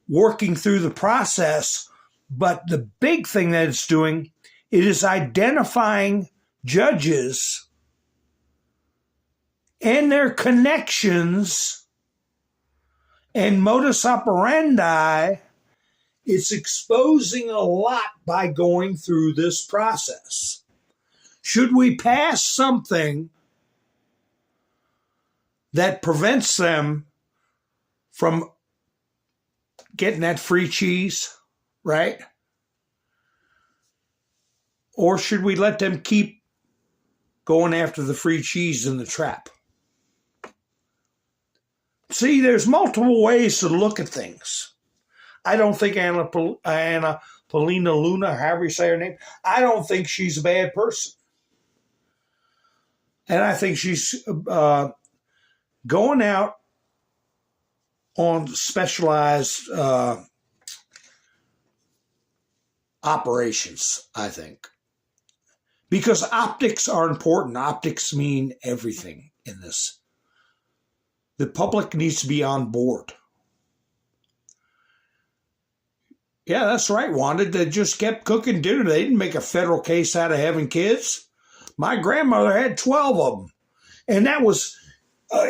working through the process, but the big thing that it's doing, it is identifying judges and their connections and modus operandi. It's exposing a lot by going through this process. Should we pass something that prevents them from getting that free cheese, right? Or should we let them keep going after the free cheese in the trap? See, there's multiple ways to look at things. I don't think Anna Paulina Luna, however you say her name, I don't think she's a bad person. And I think she's going out on specialized operations, I think. Because optics are important. Optics mean everything in this. The public needs to be on board. Yeah, that's right, Wanda. They just kept cooking dinner. They didn't make a federal case out of having kids. My grandmother had 12 of them. And that was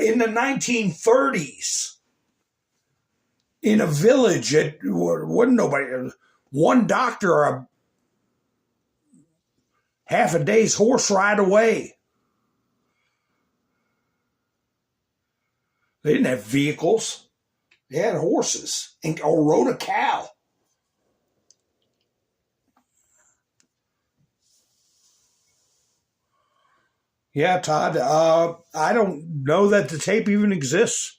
in the 1930s. In a village, it wasn't nobody, one doctor or a half a day's horse ride away. They didn't have vehicles. They had horses or rode a cow. Yeah, Todd, I don't know that the tape even exists.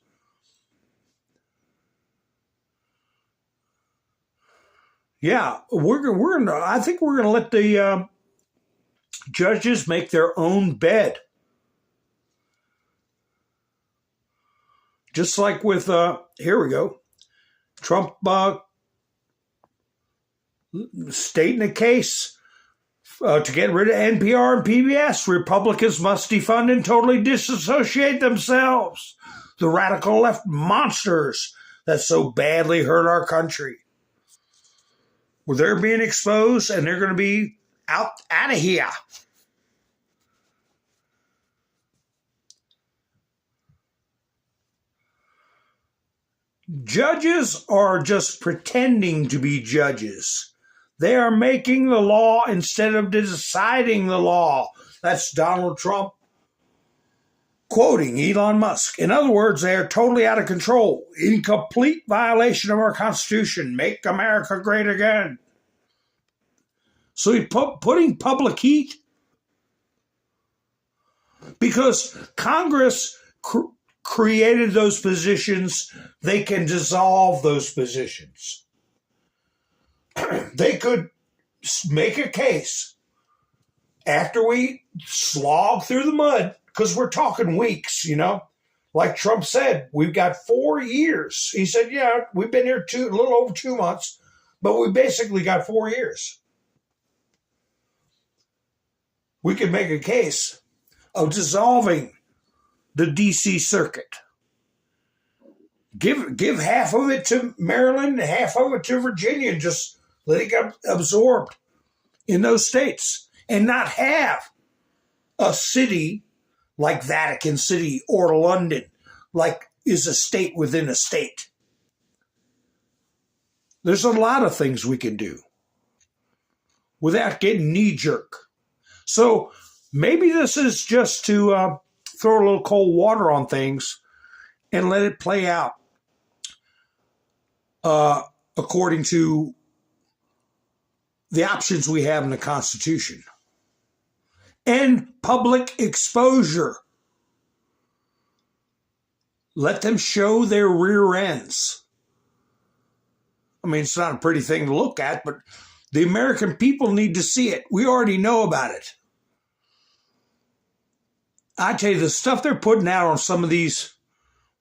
Yeah, I think we're gonna let the judges make their own bed. Just like with, here we go, Trump stating a case to get rid of NPR and PBS. Republicans must defund and totally disassociate themselves. The radical left monsters that so badly hurt our country. Well, they're being exposed and they're going to be out of here. Judges are just pretending to be judges. They are making the law instead of deciding the law. That's Donald Trump quoting Elon Musk. In other words, they are totally out of control, in complete violation of our Constitution. Make America great again. So he's putting public heat because Congress created those positions. They can dissolve those positions. They could make a case after we slog through the mud, because we're talking weeks, you know. Like Trump said, we've got 4 years. He said, yeah, we've been here a little over 2 months, but we basically got 4 years. We could make a case of dissolving the D.C. circuit. Give half of it to Maryland, half of it to Virginia, and just let it get absorbed in those states, and not have a city like Vatican City or London, like is a state within a state. There's a lot of things we can do without getting knee-jerk. So maybe this is just to throw a little cold water on things and let it play out according to the options we have in the Constitution. And public exposure. Let them show their rear ends. I mean, it's not a pretty thing to look at, but the American people need to see it. We already know about it. I tell you, the stuff they're putting out on some of these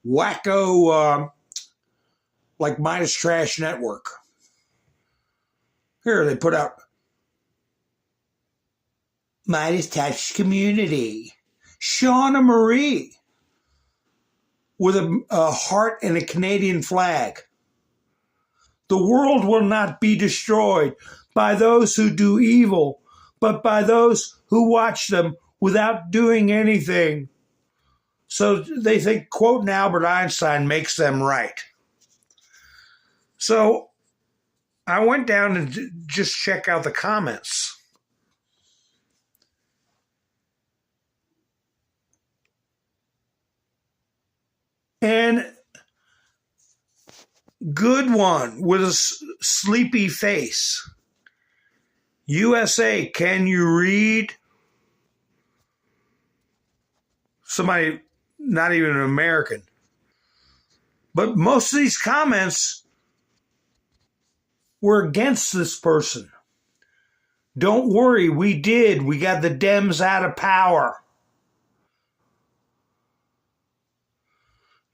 wacko, like Midas Trash Network. Here, they put out Midas Trash Community. Shauna Marie with a heart and a Canadian flag. The world will not be destroyed by those who do evil, but by those who watch them without doing anything. So they think quoting Albert Einstein makes them right. So I went down and just check out the comments. And good one with a sleepy face. USA, can you read? Somebody, not even an American. But most of these comments were against this person. Don't worry, we did. We got the Dems out of power.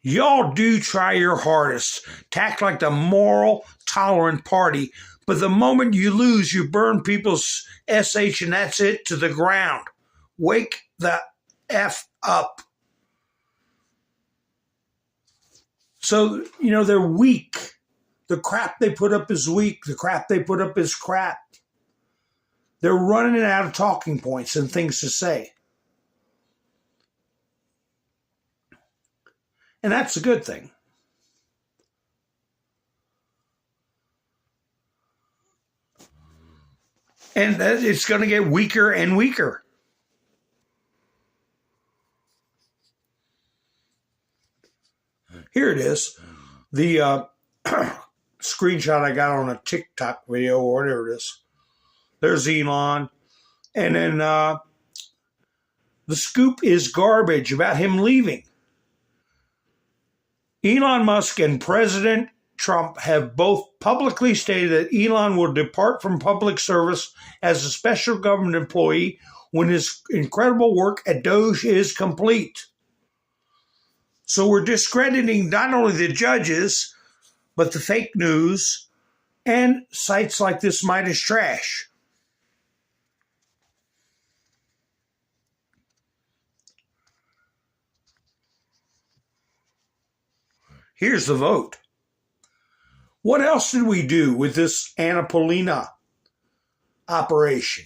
Y'all do try your hardest to act like the moral, tolerant party, but the moment you lose, you burn people's SH and that's it to the ground. Wake the F up. So, they're weak. The crap they put up is weak. The crap they put up is crap. They're running out of talking points and things to say. And that's a good thing. And it's going to get weaker and weaker. Here it is. The screenshot I got on a TikTok video or whatever it is. There's Elon. And then the scoop is garbage about him leaving. Elon Musk and President Trump have both publicly stated that Elon will depart from public service as a special government employee when his incredible work at DOGE is complete. So we're discrediting not only the judges, but the fake news and sites like this Midas Trash. Here's the vote. What else did we do with this Annapolina operation?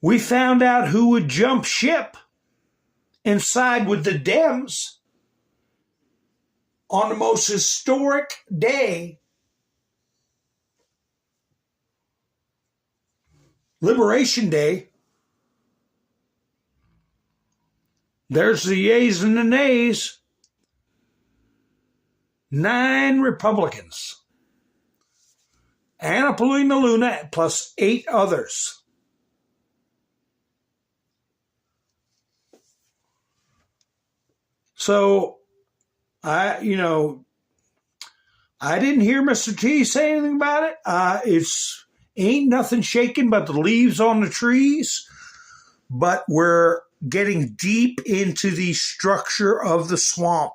We found out who would jump ship and side with the Dems on the most historic day, Liberation Day. There's the yeas and the nays. 9 Republicans. Annapolina Luna plus 8 others. So, I didn't hear Mr. T say anything about it. It's ain't nothing shaking but the leaves on the trees. But we're getting deep into the structure of the swamp.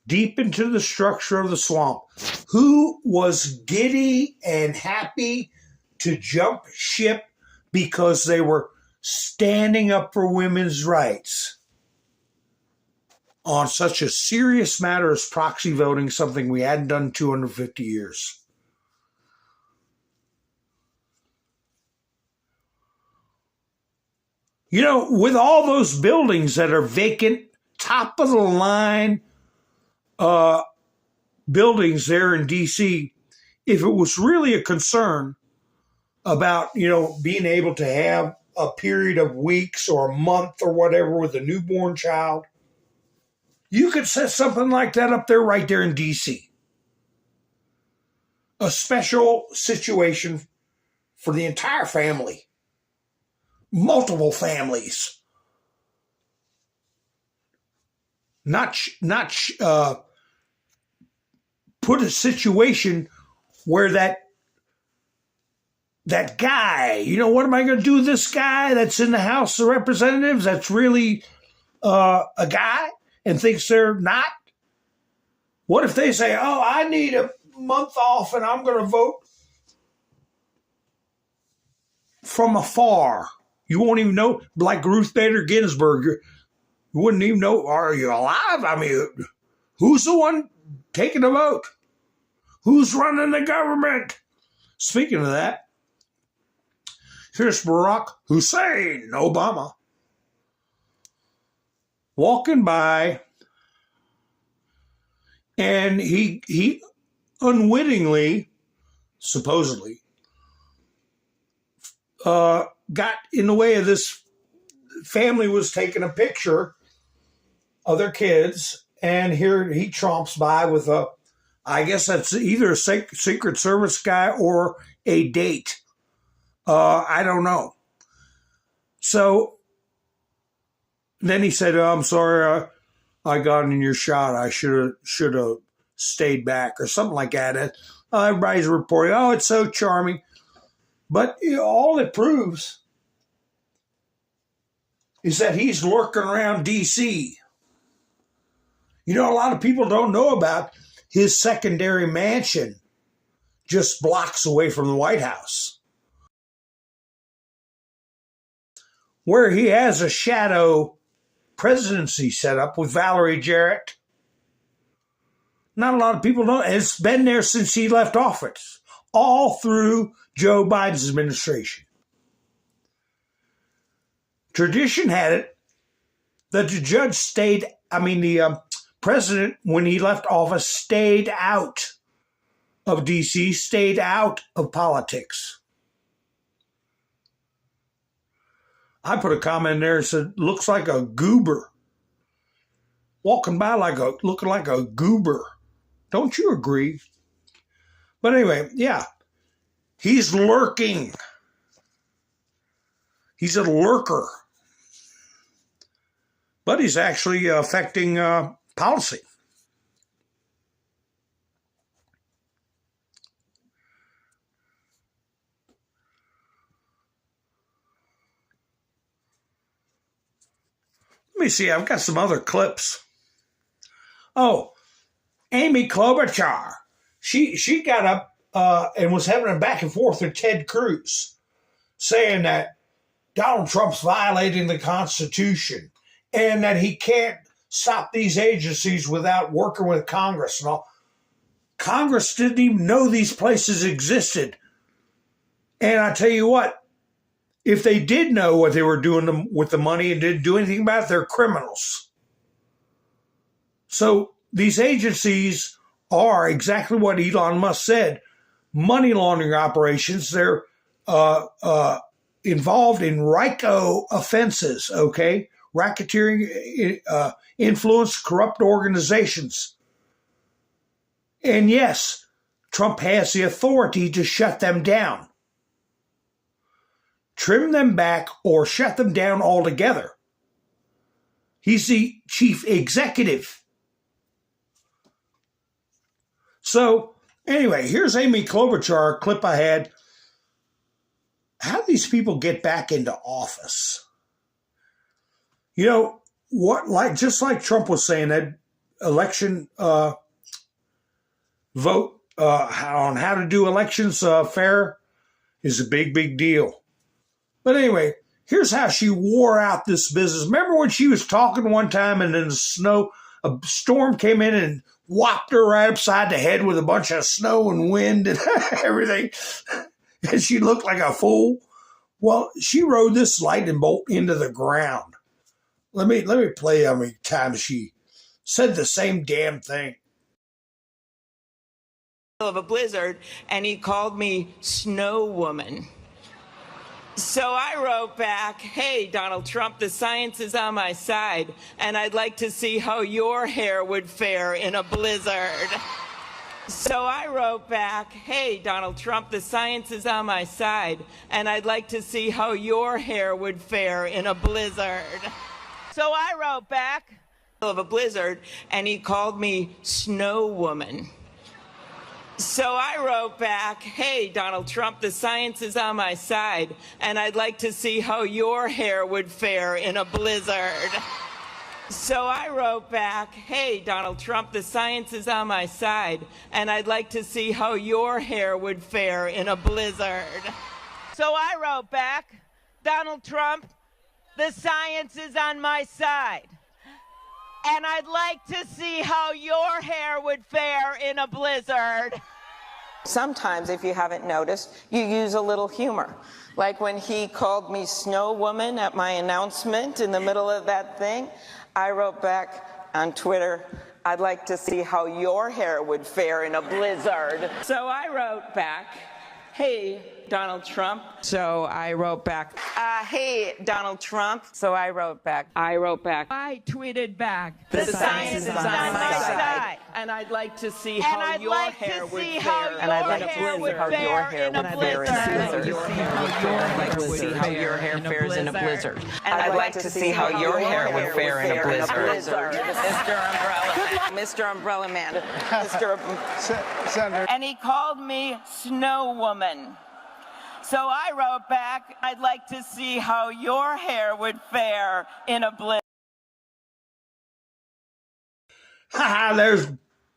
Deep into the structure of the swamp. Who was giddy and happy to jump ship because they were standing up for women's rights on such a serious matter as proxy voting, something we hadn't done in 250 years? With all those buildings that are vacant, top of the line buildings there in D.C., if it was really a concern about, being able to have a period of weeks or a month or whatever with a newborn child, you could set something like that up there right there in D.C. A special situation for the entire family. Multiple families. Not put a situation where that that guy. You know, what am I going to do with this guy that's in the House of Representatives that's really a guy and thinks they're not? What if they say, oh, I need a month off and I'm going to vote from afar? You won't even know, like Ruth Bader Ginsburg, you wouldn't even know, are you alive? I mean, who's the one taking the vote? Who's running the government? Speaking of that, here's Barack Hussein Obama walking by, and he unwittingly, supposedly, got in the way of this family was taking a picture of their kids, and here he tromps by with a, I guess that's either a Secret Service guy or a date. I don't know. So then he said, oh, I'm sorry, I got in your shot. I should have stayed back or something like that. Everybody's reporting, oh, it's so charming. But all it proves is that he's lurking around D.C. You know, a lot of people don't know about his secondary mansion just blocks away from the White House, where he has a shadow presidency set up with Valerie Jarrett. Not a lot of people know. It's been there since he left office, all through Joe Biden's administration. Tradition had it that the president, when he left office, stayed out of D.C., stayed out of politics. I put a comment there that said, looks like a goober. Walking by looking like a goober. Don't you agree? But anyway, yeah. He's lurking. He's a lurker. But he's actually affecting policy. Let me see, I've got some other clips. Oh, Amy Klobuchar. She got up and was having a back and forth with Ted Cruz, saying that Donald Trump's violating the Constitution and that he can't stop these agencies without working with Congress and all. Congress didn't even know these places existed. And I tell you what, if they did know what they were doing with the money and didn't do anything about it, they're criminals. So these agencies are exactly what Elon Musk said, money laundering operations. They're involved in RICO offenses, okay? Racketeering, influence, corrupt organizations. And yes, Trump has the authority to shut them down, trim them back, or shut them down altogether. He's the chief executive. So, anyway, here's Amy Klobuchar, a clip I had. How do these people get back into office? You know, just like Trump was saying, that election vote on how to do elections fair is a big, big deal. But anyway, here's how she wore out this business. Remember when she was talking one time and then a storm came in and whopped her right upside the head with a bunch of snow and wind and everything, and she looked like a fool? Well, she rode this lightning bolt into the ground. Let me play how many times she said the same damn thing. Of a blizzard, and he called me Snow Woman. So I wrote back, hey, Donald Trump, the science is on my side, and I'd like to see how your hair would fare in a blizzard. So I wrote back, hey, Donald Trump, the science is on my side, and I'd like to see how your hair would fare in a blizzard. So I wrote back of a blizzard, and he called me Snow Woman. So I wrote back, hey, Donald Trump, the science is on my side, and I'd like to see how your hair would fare in a blizzard. So I wrote back, hey, Donald Trump, the science is on my side, and I'd like to see how your hair would fare in a blizzard. So I wrote back, Donald Trump, the science is on my side, and I'd like to see how your hair would fare in a blizzard. Sometimes, if you haven't noticed, you use a little humor. Like when he called me Snow Woman at my announcement in the middle of that thing, I wrote back on Twitter, I'd like to see how your hair would fare in a blizzard. So I wrote back, hey, Donald Trump. So I wrote back, hey, Donald Trump. So I wrote back. I tweeted back. The science is on my side. And I'd like to see how your hair would fare. And I'd like to see how your hair would fare in a blizzard. I'd like to see how your hair fares in a blizzard. And I'd like to see how your hair would fare in a blizzard. Mr. Umbrella. Mr. Umbrella Man. Senator. And he called me Snow Woman. So I wrote back, I'd like to see how your hair would fare in a blizzard. Ha! There's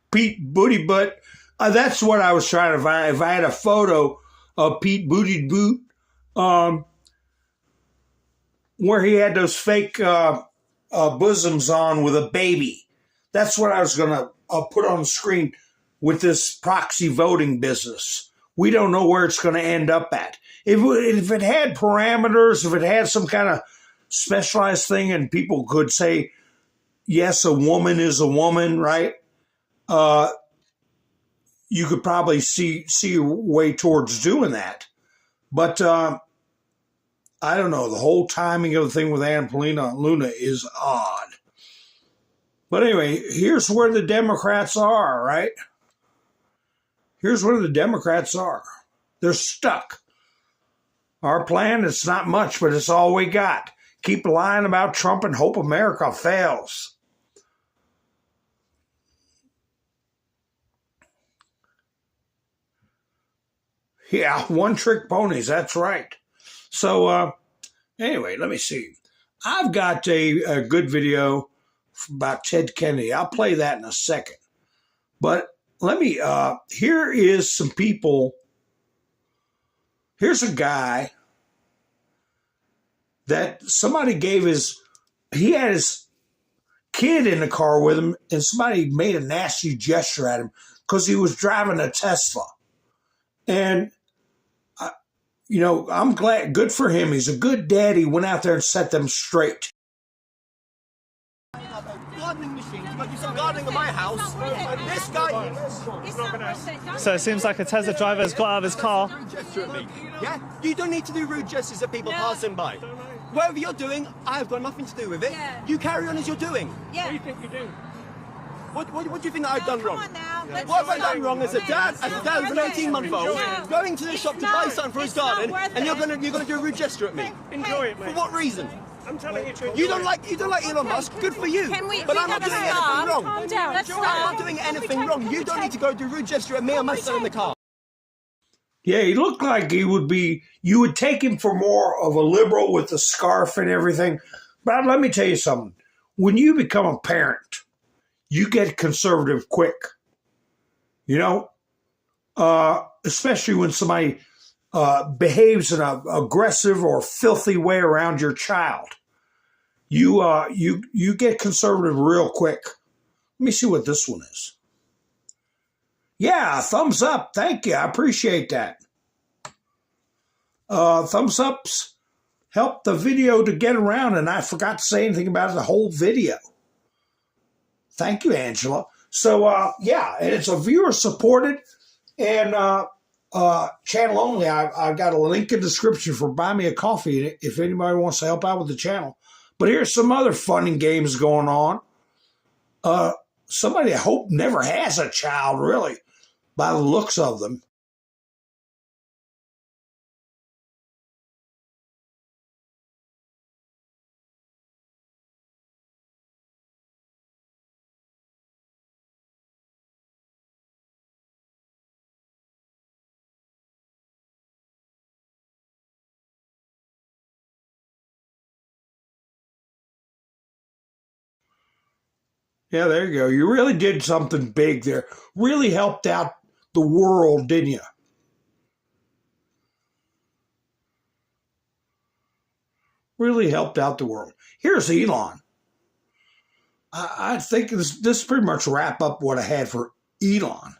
Pete Booty Butt. That's what I was trying to find. If I had a photo of Pete Booty Boot, where he had those fake bosoms on with a baby. That's what I was going to put on the screen with this proxy voting business. We don't know where it's going to end up at. If it had parameters, if it had some kind of specialized thing and people could say, yes, a woman is a woman, right? You could probably see a way towards doing that. But I don't know. The whole timing of the thing with Anna Luna is odd. But anyway, here's where the Democrats are, right? Here's where the Democrats are. They're stuck. Our plan, it's not much, but it's all we got. Keep lying about Trump and hope America fails. Yeah, one-trick ponies, that's right. So, anyway, let me see. I've got a good video about Ted Kennedy. I'll play that in a second. But let me, here is some people. Here's a guy that somebody he had his kid in the car with him, and somebody made a nasty gesture at him because he was driving a Tesla. And, I'm glad, good for him. He's a good dad. He went out there and set them straight. Gardening machine. You might do some gardening at my house. This guy. So it seems like a Tesla driver has got out of his car. Yeah? You don't need to do rude gestures at people passing by. Whatever you're doing, I've got nothing to do with it. Yeah. You carry on as you're doing. Yeah. What do you think you're doing? What do you think that I've done wrong? What have I done wrong as a dad with an 18-month-old, going to the shop to buy something for his garden, and you're gonna do a rude gesture at me? Enjoy it, mate. For what reason? I'm telling you to enjoy You don't like Elon Musk. Good for you. But I'm not doing anything wrong. Calm down. I'm not doing anything wrong. You don't need to go do rude gesture at me and my son in the car. Yeah, he looked like you would take him for more of a liberal with the scarf and everything. But let me tell you something. When you become a parent, you get conservative quick. Especially when somebody behaves in an aggressive or filthy way around your child. You get conservative real quick. Let me see what this one is. Yeah, thumbs up. Thank you. I appreciate that. Thumbs ups help the video to get around, and I forgot to say anything about the whole video. Thank you, Angela. So, and it's a viewer-supported and channel only. I've got a link in the description for Buy Me a Coffee if anybody wants to help out with the channel. But here's some other fun and games going on. Somebody I hope never has a child, really, by the looks of them. Yeah, there you go. You really did something big there. Really helped out the world, didn't you? Really helped out the world. Here's Elon. I think this pretty much wrap up what I had for Elon.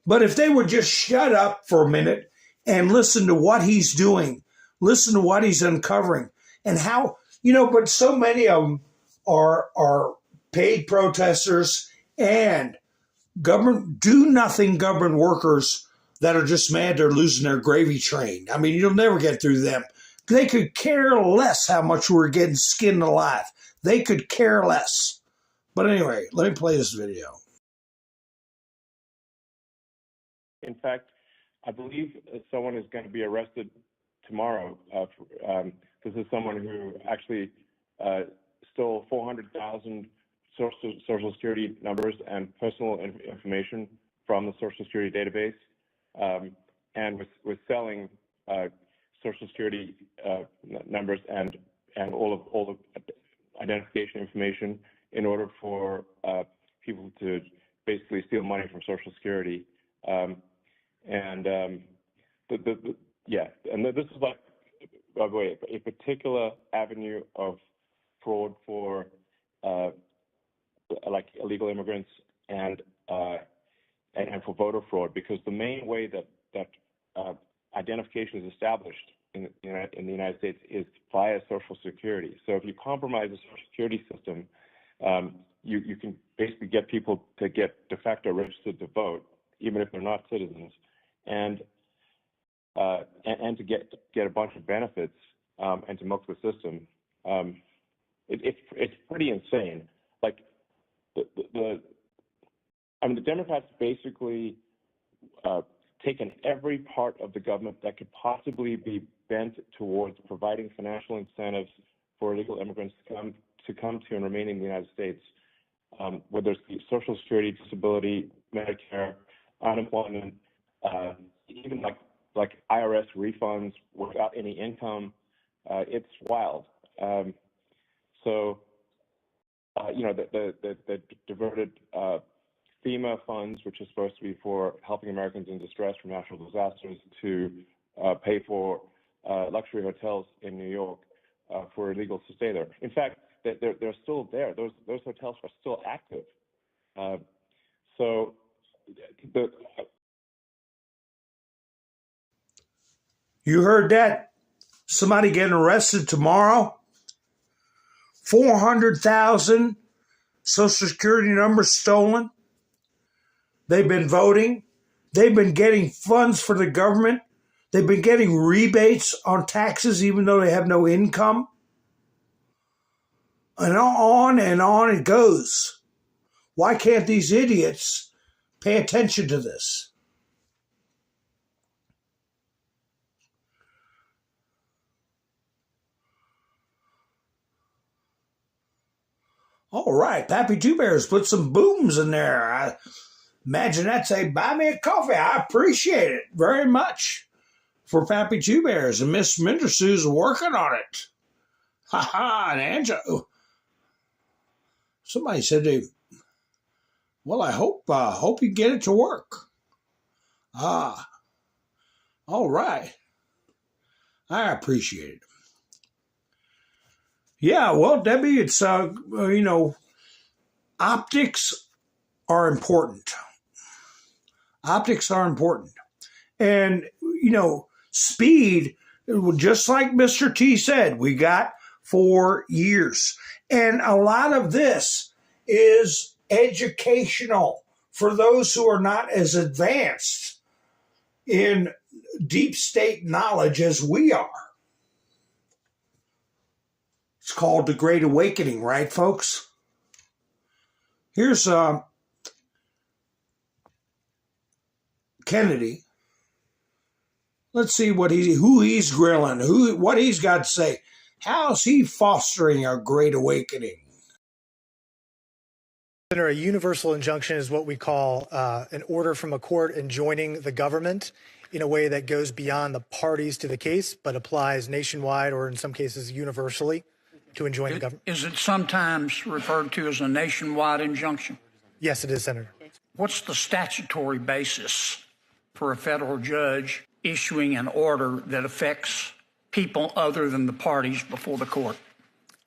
But if they would just shut up for a minute and listen to what he's doing, listen to what he's uncovering, and how, but so many of them are paid protesters and do-nothing government workers that are just mad they're losing their gravy train. I mean, you'll never get through them. They could care less how much we're getting skinned alive. They could care less. But anyway, let me play this video. In fact, I believe someone is going to be arrested tomorrow. This is someone who actually stole 400,000 Social Security numbers and personal information from the Social Security database, and was selling Social Security numbers and all the identification information in order for people to basically steal money from Social Security. And this is like, by the way, a particular avenue of fraud for like illegal immigrants and for voter fraud, because the main way that identification is established in the United States is via Social Security. So if you compromise the Social Security system, you can basically get people to get de facto registered to vote, even if they're not citizens, and to get a bunch of benefits and to milk the system. It's pretty insane. Like the Democrats basically taken every part of the government that could possibly be bent towards providing financial incentives for illegal immigrants to come to and remain in the United States, whether it's the Social Security, disability, Medicare, unemployment, even like IRS refunds without any income. It's wild. The diverted FEMA funds, which is supposed to be for helping Americans in distress from natural disasters, to pay for luxury hotels in New York for illegals to stay there. In fact, they're still there. Those hotels are still active. You heard that? Somebody getting arrested tomorrow? 400,000 Social Security numbers stolen. They've been voting. They've been getting funds for the government. They've been getting rebates on taxes even though they have no income. And on it goes. Why can't these idiots pay attention to this? All right, Pappy Two Bears put some booms in there. I imagine that's a buy me a coffee. I appreciate it very much for Pappy Two Bears, and Miss Mindersue's working on it. Ha ha, and Angela. Somebody said well, I hope you get it to work. All right. I appreciate it. Yeah, well, Debbie, it's, optics are important. Optics are important. And, speed, just like Mr. T said, we got 4 years. And a lot of this is educational for those who are not as advanced in deep state knowledge as we are. It's called the Great Awakening, right, folks? Here's Kennedy. Let's see who he's grilling, what he's got to say. How's he fostering a Great Awakening? A universal injunction is what we call an order from a court enjoining the government in a way that goes beyond the parties to the case, but applies nationwide or in some cases universally. to enjoin the government. Is it sometimes referred to as a nationwide injunction? Yes, it is, Senator. What's the statutory basis for a federal judge issuing an order that affects people other than the parties before the court?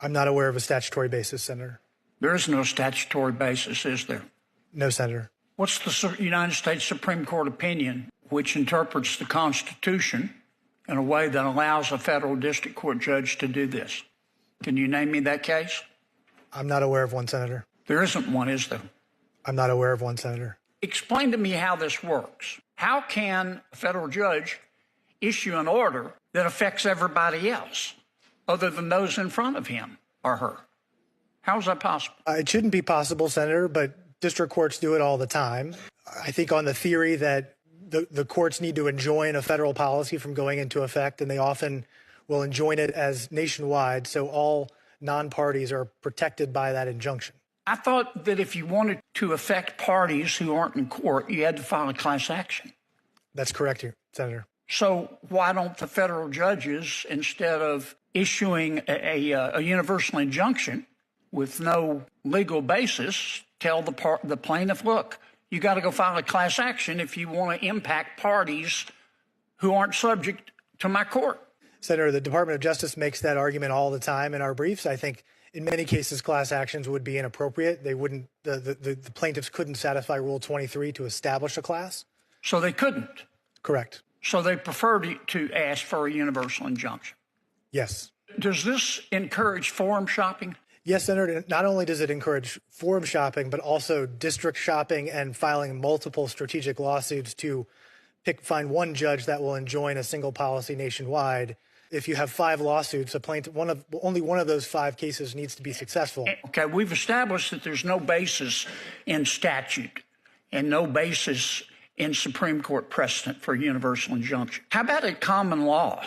I'm not aware of a statutory basis, Senator. There is no statutory basis, is there? No, Senator. What's the United States Supreme Court opinion which interprets the Constitution in a way that allows a federal district court judge to do this? Can you name me that case? I'm not aware of one, Senator. There isn't one, is there? I'm not aware of one, Senator. Explain to me how this works. How can a federal judge issue an order that affects everybody else other than those in front of him or her? How is that possible? It shouldn't be possible, Senator, but district courts do it all the time. I think on the theory that the courts need to enjoin a federal policy from going into effect, and they often will enjoin it as nationwide, so all non-parties are protected by that injunction. I thought that if you wanted to affect parties who aren't in court, you had to file a class action. That's correct, Senator. So why don't the federal judges, instead of issuing a universal injunction with no legal basis, tell the plaintiff, look, you got to go file a class action if you want to impact parties who aren't subject to my court? Senator, the Department of Justice makes that argument all the time in our briefs. I think in many cases, class actions would be inappropriate. They wouldn't. The plaintiffs couldn't satisfy Rule 23 to establish a class. So they couldn't. Correct. So they preferred to ask for a universal injunction. Yes. Does this encourage forum shopping? Yes, Senator. Not only does it encourage forum shopping, but also district shopping and filing multiple strategic lawsuits to find one judge that will enjoin a single policy nationwide. If you have 5 lawsuits, only one of those 5 cases needs to be successful. Okay, we've established that there's no basis in statute and no basis in Supreme Court precedent for a universal injunction. How about a common law?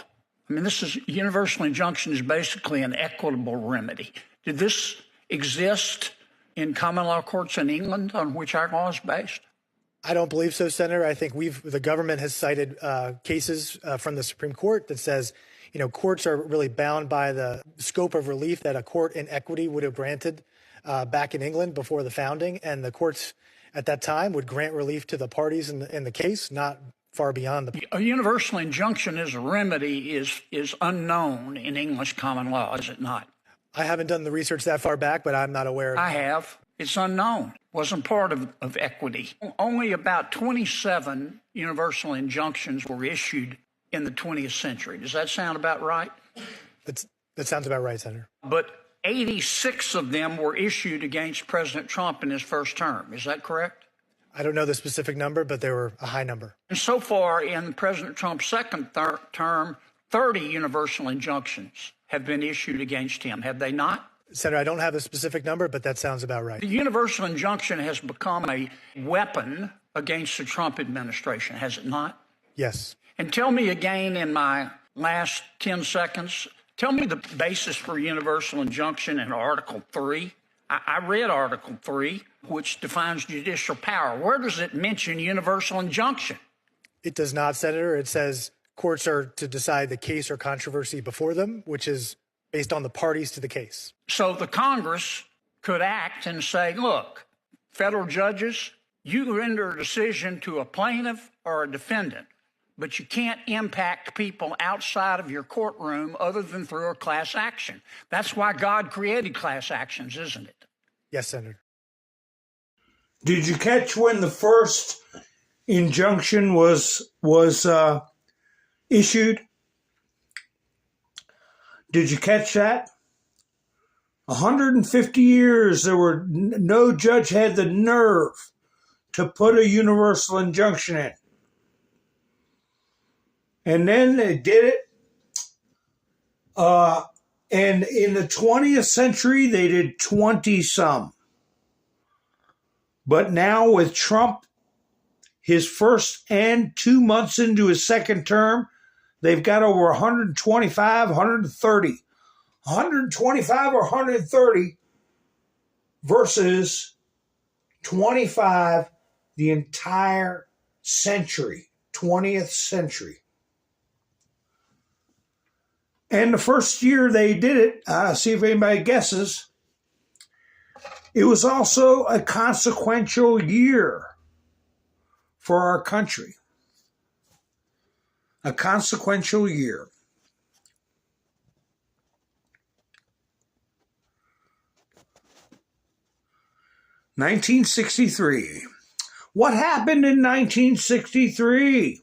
I mean, universal injunction is basically an equitable remedy. Did this exist in common law courts in England on which our law is based? I don't believe so, Senator. I think the government has cited cases from the Supreme Court that says, courts are really bound by the scope of relief that a court in equity would have granted back in England before the founding. And the courts at that time would grant relief to the parties in the case, not far beyond the. A universal injunction as a remedy is unknown in English common law, is it not? I haven't done the research that far back, but I'm not aware of I have. It's unknown. Wasn't part of equity. Only about 27 universal injunctions were issued in the 20th century. Does that sound about right? That sounds about right, Senator. But 86 of them were issued against President Trump in his first term. Is that correct? I don't know the specific number, but they were a high number. And so far in President Trump's second term, 30 universal injunctions have been issued against him. Have they not? Senator, I don't have a specific number, but that sounds about right. The universal injunction has become a weapon against the Trump administration, has it not? Yes. And tell me again in my last 10 seconds, tell me the basis for universal injunction in Article 3. I read Article 3, which defines judicial power. Where does it mention universal injunction? It does not, Senator. It says courts are to decide the case or controversy before them, which is based on the parties to the case. So the Congress could act and say, look, federal judges, you render a decision to a plaintiff or a defendant, but you can't impact people outside of your courtroom other than through a class action. That's why God created class actions, isn't it? Yes, Senator. Did you catch when the first injunction was issued? Did you catch that? 150 years, no judge had the nerve to put a universal injunction in. And then they did it. And in the 20th century, they did 20-some. But now with Trump, his first and 2 months into his second term, they've got over 125, 130. 125 or 130 versus 25 the entire century, 20th century. And the first year they did it, see if anybody guesses, it was also a consequential year for our country. A consequential year. (1963). What happened in 1963?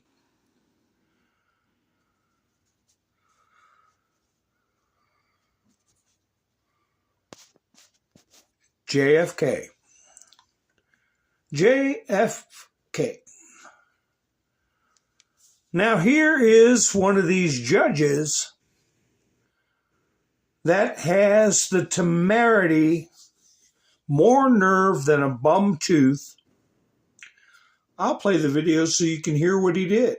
JFK. JFK. Now here is one of these judges that has the temerity, more nerve than a bum tooth. I'll play the video so you can hear what he did.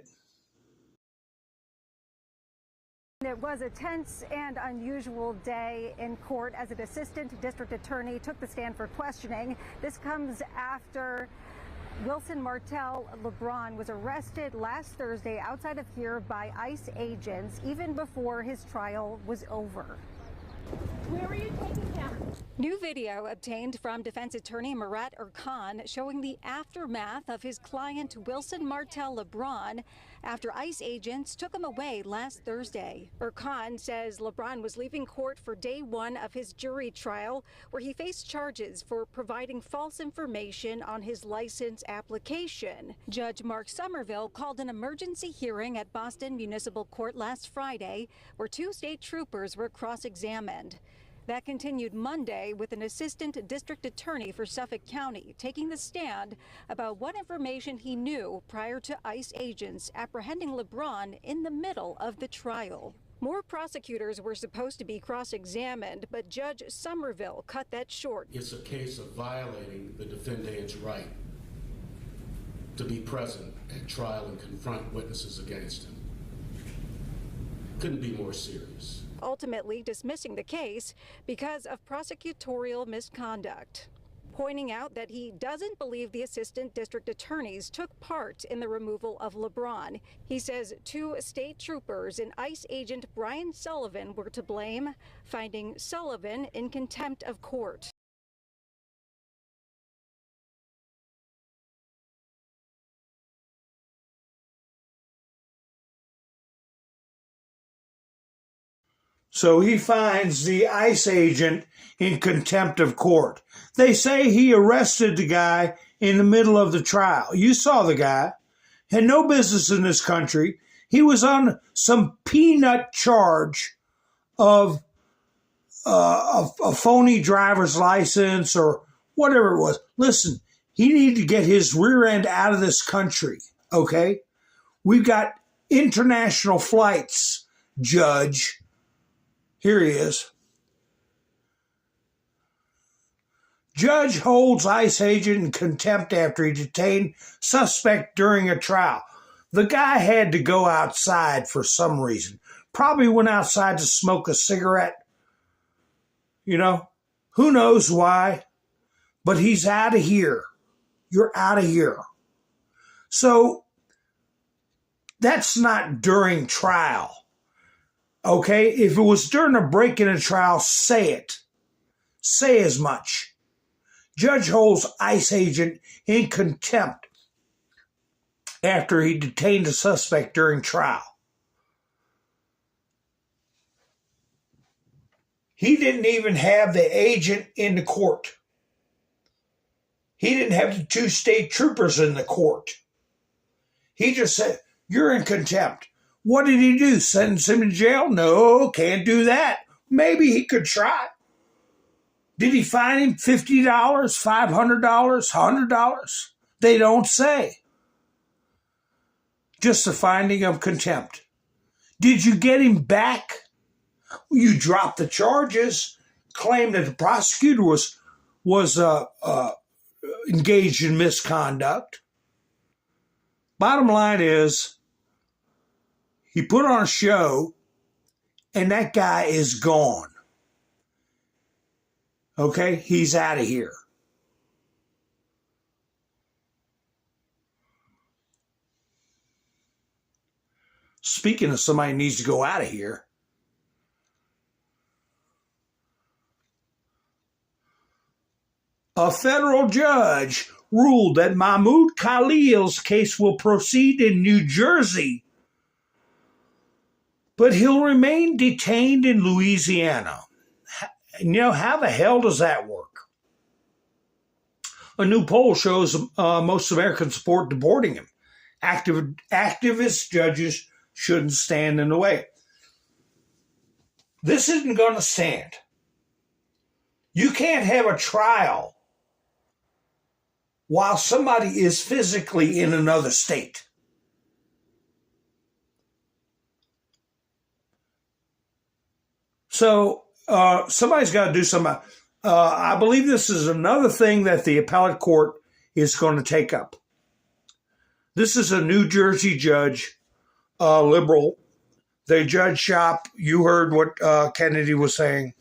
It was a tense and unusual day in court as an assistant district attorney took the stand for questioning. This comes after Wilson Martel LeBron was arrested last Thursday outside of here by ICE agents, even before his trial was over. Where were you taking him? New video obtained from defense attorney Murat Erkan showing the aftermath of his client Wilson Martel LeBron after ICE agents took him away last Thursday. Erkan says LeBron was leaving court for day one of his jury trial, where he faced charges for providing false information on his license application. Judge Mark Somerville called an emergency hearing at Boston Municipal Court last Friday, where 2 state troopers were cross-examined. That continued Monday with an assistant district attorney for Suffolk County taking the stand about what information he knew prior to ICE agents apprehending LeBron in the middle of the trial. More prosecutors were supposed to be cross-examined, but Judge Somerville cut that short. It's a case of violating the defendant's right to be present at trial and confront witnesses against him. Couldn't be more serious. Ultimately dismissing the case because of prosecutorial misconduct, pointing out that he doesn't believe the assistant district attorneys took part in the removal of LeBron. He says 2 state troopers and ICE agent Brian Sullivan were to blame, finding Sullivan in contempt of court. So he finds the ICE agent in contempt of court. They say he arrested the guy in the middle of the trial. You saw the guy. Had no business in this country. He was on some peanut charge of a phony driver's license or whatever it was. Listen, he needed to get his rear end out of this country, okay? We've got international flights, Judge. Here he is. Judge holds ICE agent in contempt after he detained suspect during a trial. The guy had to go outside for some reason. Probably went outside to smoke a cigarette. You know, who knows why? But he's out of here. You're out of here. So that's not during trial. Okay, if it was during a break in a trial, say it. Say as much. Judge holds ICE agent in contempt after he detained a suspect during trial. He didn't even have the agent in the court. He didn't have the 2 state troopers in the court. He just said, "You're in contempt." What did he do? Sentence him to jail? No, can't do that. Maybe he could try. Did he fine him $50, $500, $100? They don't say. Just a finding of contempt. Did you get him back? You dropped the charges, claimed that the prosecutor was engaged in misconduct. Bottom line is, he put on a show, and that guy is gone. Okay? He's out of here. Speaking of somebody who needs to go out of here, A federal judge ruled that Mahmoud Khalil's case will proceed in New Jersey, but he'll remain detained in Louisiana. How the hell does that work? A new poll shows most Americans support deporting him. Activist judges shouldn't stand in the way. This isn't going to stand. You can't have a trial while somebody is physically in another state. So somebody's got to do something. I believe this is another thing that the appellate court is going to take up. This is a New Jersey judge, liberal. The judge shop, you heard what Kennedy was saying.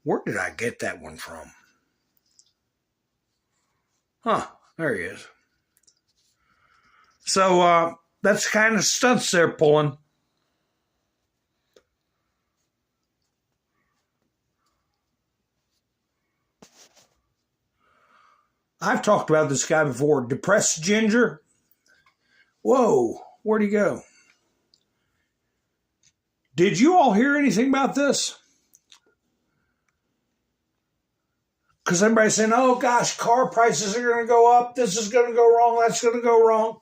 Where did I get that one from? There he is. So that's kind of stunts they're pulling. I've talked about this guy before. Depressed Ginger. Whoa, where'd he go? Did you all hear anything about this? Because everybody's saying, oh gosh, car prices are going to go up. This is going to go wrong. That's going to go wrong.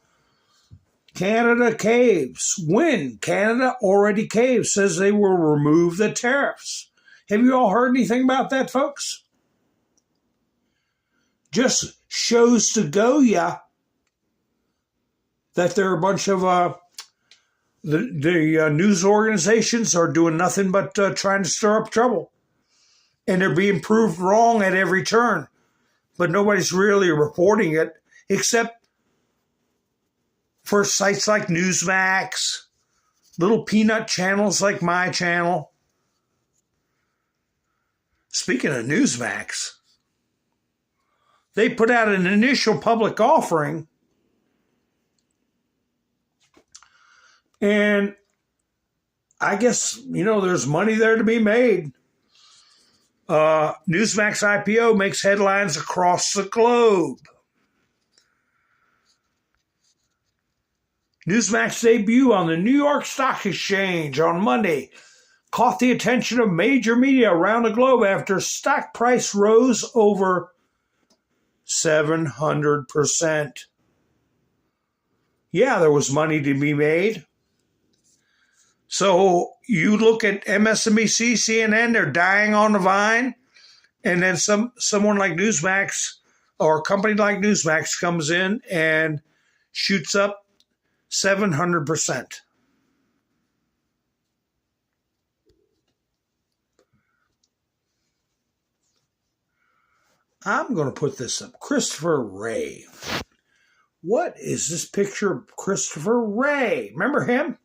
Canada caves. When? Canada already caves. Says they will remove the tariffs. Have you all heard anything about that, folks? Just shows to go ya that there are a bunch of the news organizations are doing nothing but trying to stir up trouble. And they're being proved wrong at every turn. But nobody's really reporting it except for sites like Newsmax, little peanut channels like my channel. Speaking of Newsmax, they put out an initial public offering, and I guess, there's money there to be made. Newsmax IPO makes headlines across the globe. Newsmax debut on the New York Stock Exchange on Monday caught the attention of major media around the globe after stock price rose over 700%. Yeah, there was money to be made. So you look at MSNBC, CNN, they're dying on the vine. And then someone like Newsmax or a company like Newsmax comes in and shoots up 700%. I'm going to put this up. Christopher Wray. What is this picture of Christopher Wray? Remember him?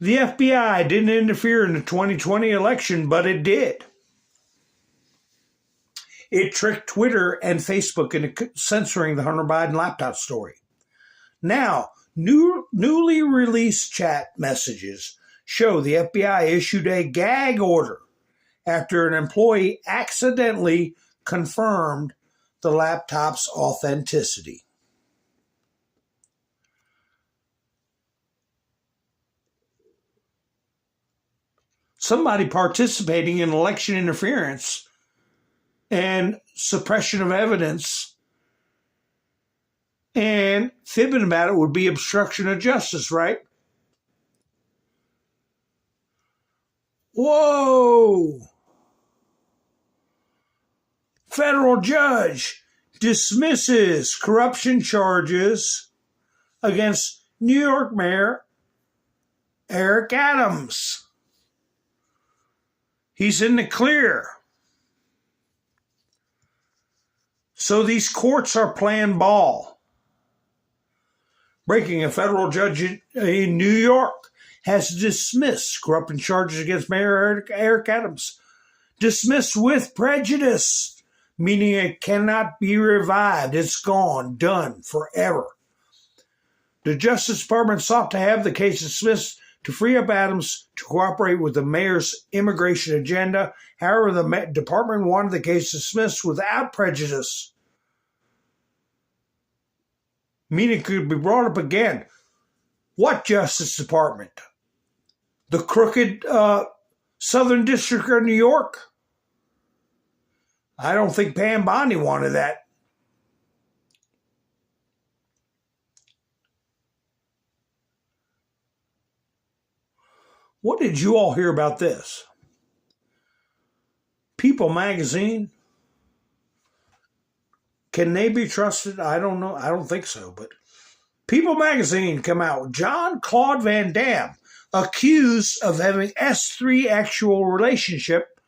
The FBI didn't interfere in the 2020 election, but it did. It tricked Twitter and Facebook into censoring the Hunter Biden laptop story. Now, newly released chat messages show the FBI issued a gag order after an employee accidentally confirmed the laptop's authenticity. Somebody participating in election interference and suppression of evidence and fibbing about it would be obstruction of justice, right? Whoa! Federal judge dismisses corruption charges against New York Mayor Eric Adams. He's in the clear. So these courts are playing ball. Breaking, a federal judge in New York has dismissed corruption charges against Mayor Eric Adams. Dismissed with prejudice, meaning it cannot be revived. It's gone, done, forever. The Justice Department sought to have the case dismissed to free up Adams to cooperate with the mayor's immigration agenda. However, the department wanted the case dismissed without prejudice, meaning it could be brought up again. What Justice Department? The crooked Southern District of New York? I don't think Pam Bondi wanted that. What did you all hear about this? People magazine? Can they be trusted? I don't know. I don't think so. But People magazine come out. John Claude Van Damme accused of having S3 actual relationship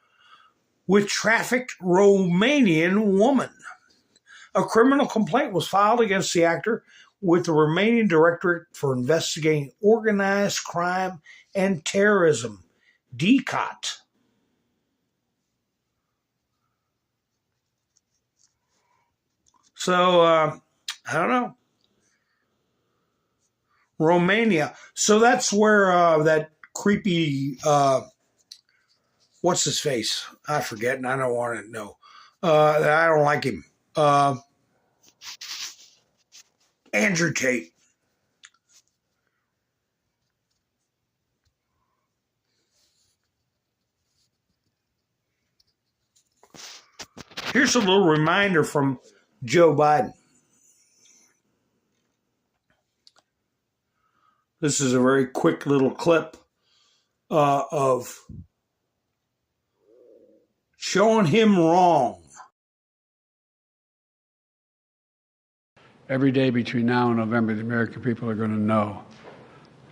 with trafficked Romanian woman. A criminal complaint was filed against the actor with the Romanian Directorate for Investigating Organized Crime and Terrorism, DCOT. So, I don't know. Romania. So that's where that creepy, what's his face? I forget, and I don't want to know. I don't like him. Andrew Tate. Here's a little reminder from Joe Biden. This is a very quick little clip of showing him wrong. Every day between now and November, the American people are going to know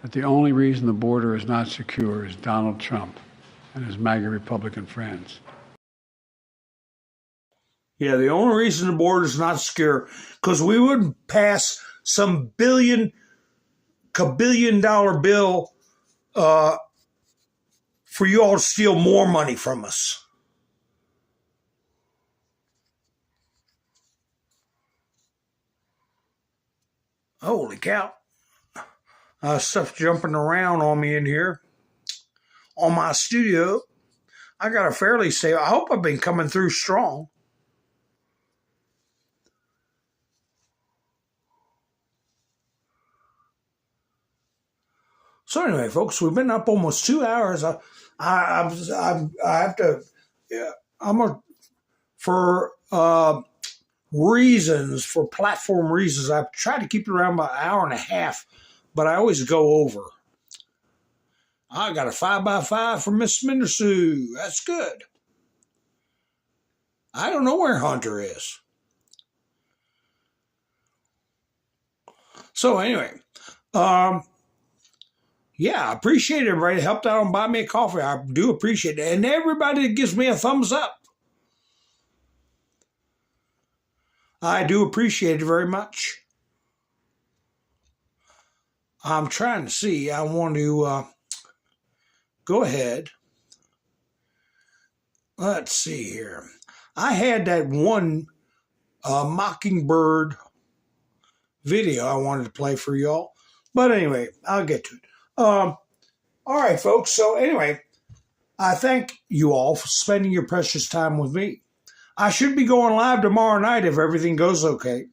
that the only reason the border is not secure is Donald Trump and his MAGA Republican friends. Yeah, the only reason the border is not secure because we wouldn't pass some $1 billion bill for you all to steal more money from us. Holy cow. Stuff jumping around on me in here. On my studio. I got to fairly say, I hope I've been coming through strong. So anyway, folks, we've been up almost 2 hours. I have to, for reasons, for platform reasons, I've tried to keep it around about an hour and a half, but I always go over. I got a 5x5 from Miss Mindersue. That's good. I don't know where Hunter is. So anyway, yeah, I appreciate everybody that helped out and buy me a coffee. I do appreciate it. And everybody that gives me a thumbs up. I do appreciate it very much. I'm trying to see. I want to go ahead. Let's see here. I had that one Mockingbird video I wanted to play for y'all. But anyway, I'll get to it. All right, folks. So anyway, I thank you all for spending your precious time with me. I should be going live tomorrow night if everything goes okay.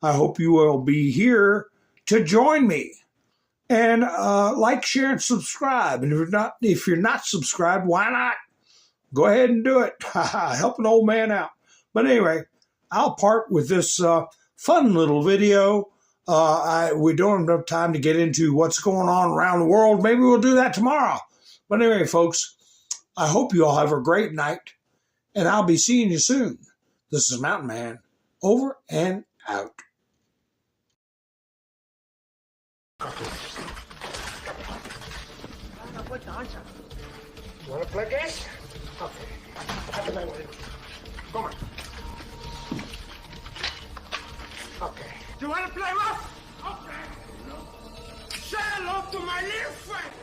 I hope you will be here to join me. And like, share, and subscribe. And if you're not subscribed, why not? Go ahead and do it. Help an old man out. But anyway, I'll part with this fun little video. We don't have enough time to get into what's going on around the world. Maybe we'll do that tomorrow. But anyway, folks, I hope you all have a great night, and I'll be seeing you soon. This is Mountain Man, over and out. Want to play this? Okay. Come on. Okay. You want to play rough? Okay. Say hello to my little friend.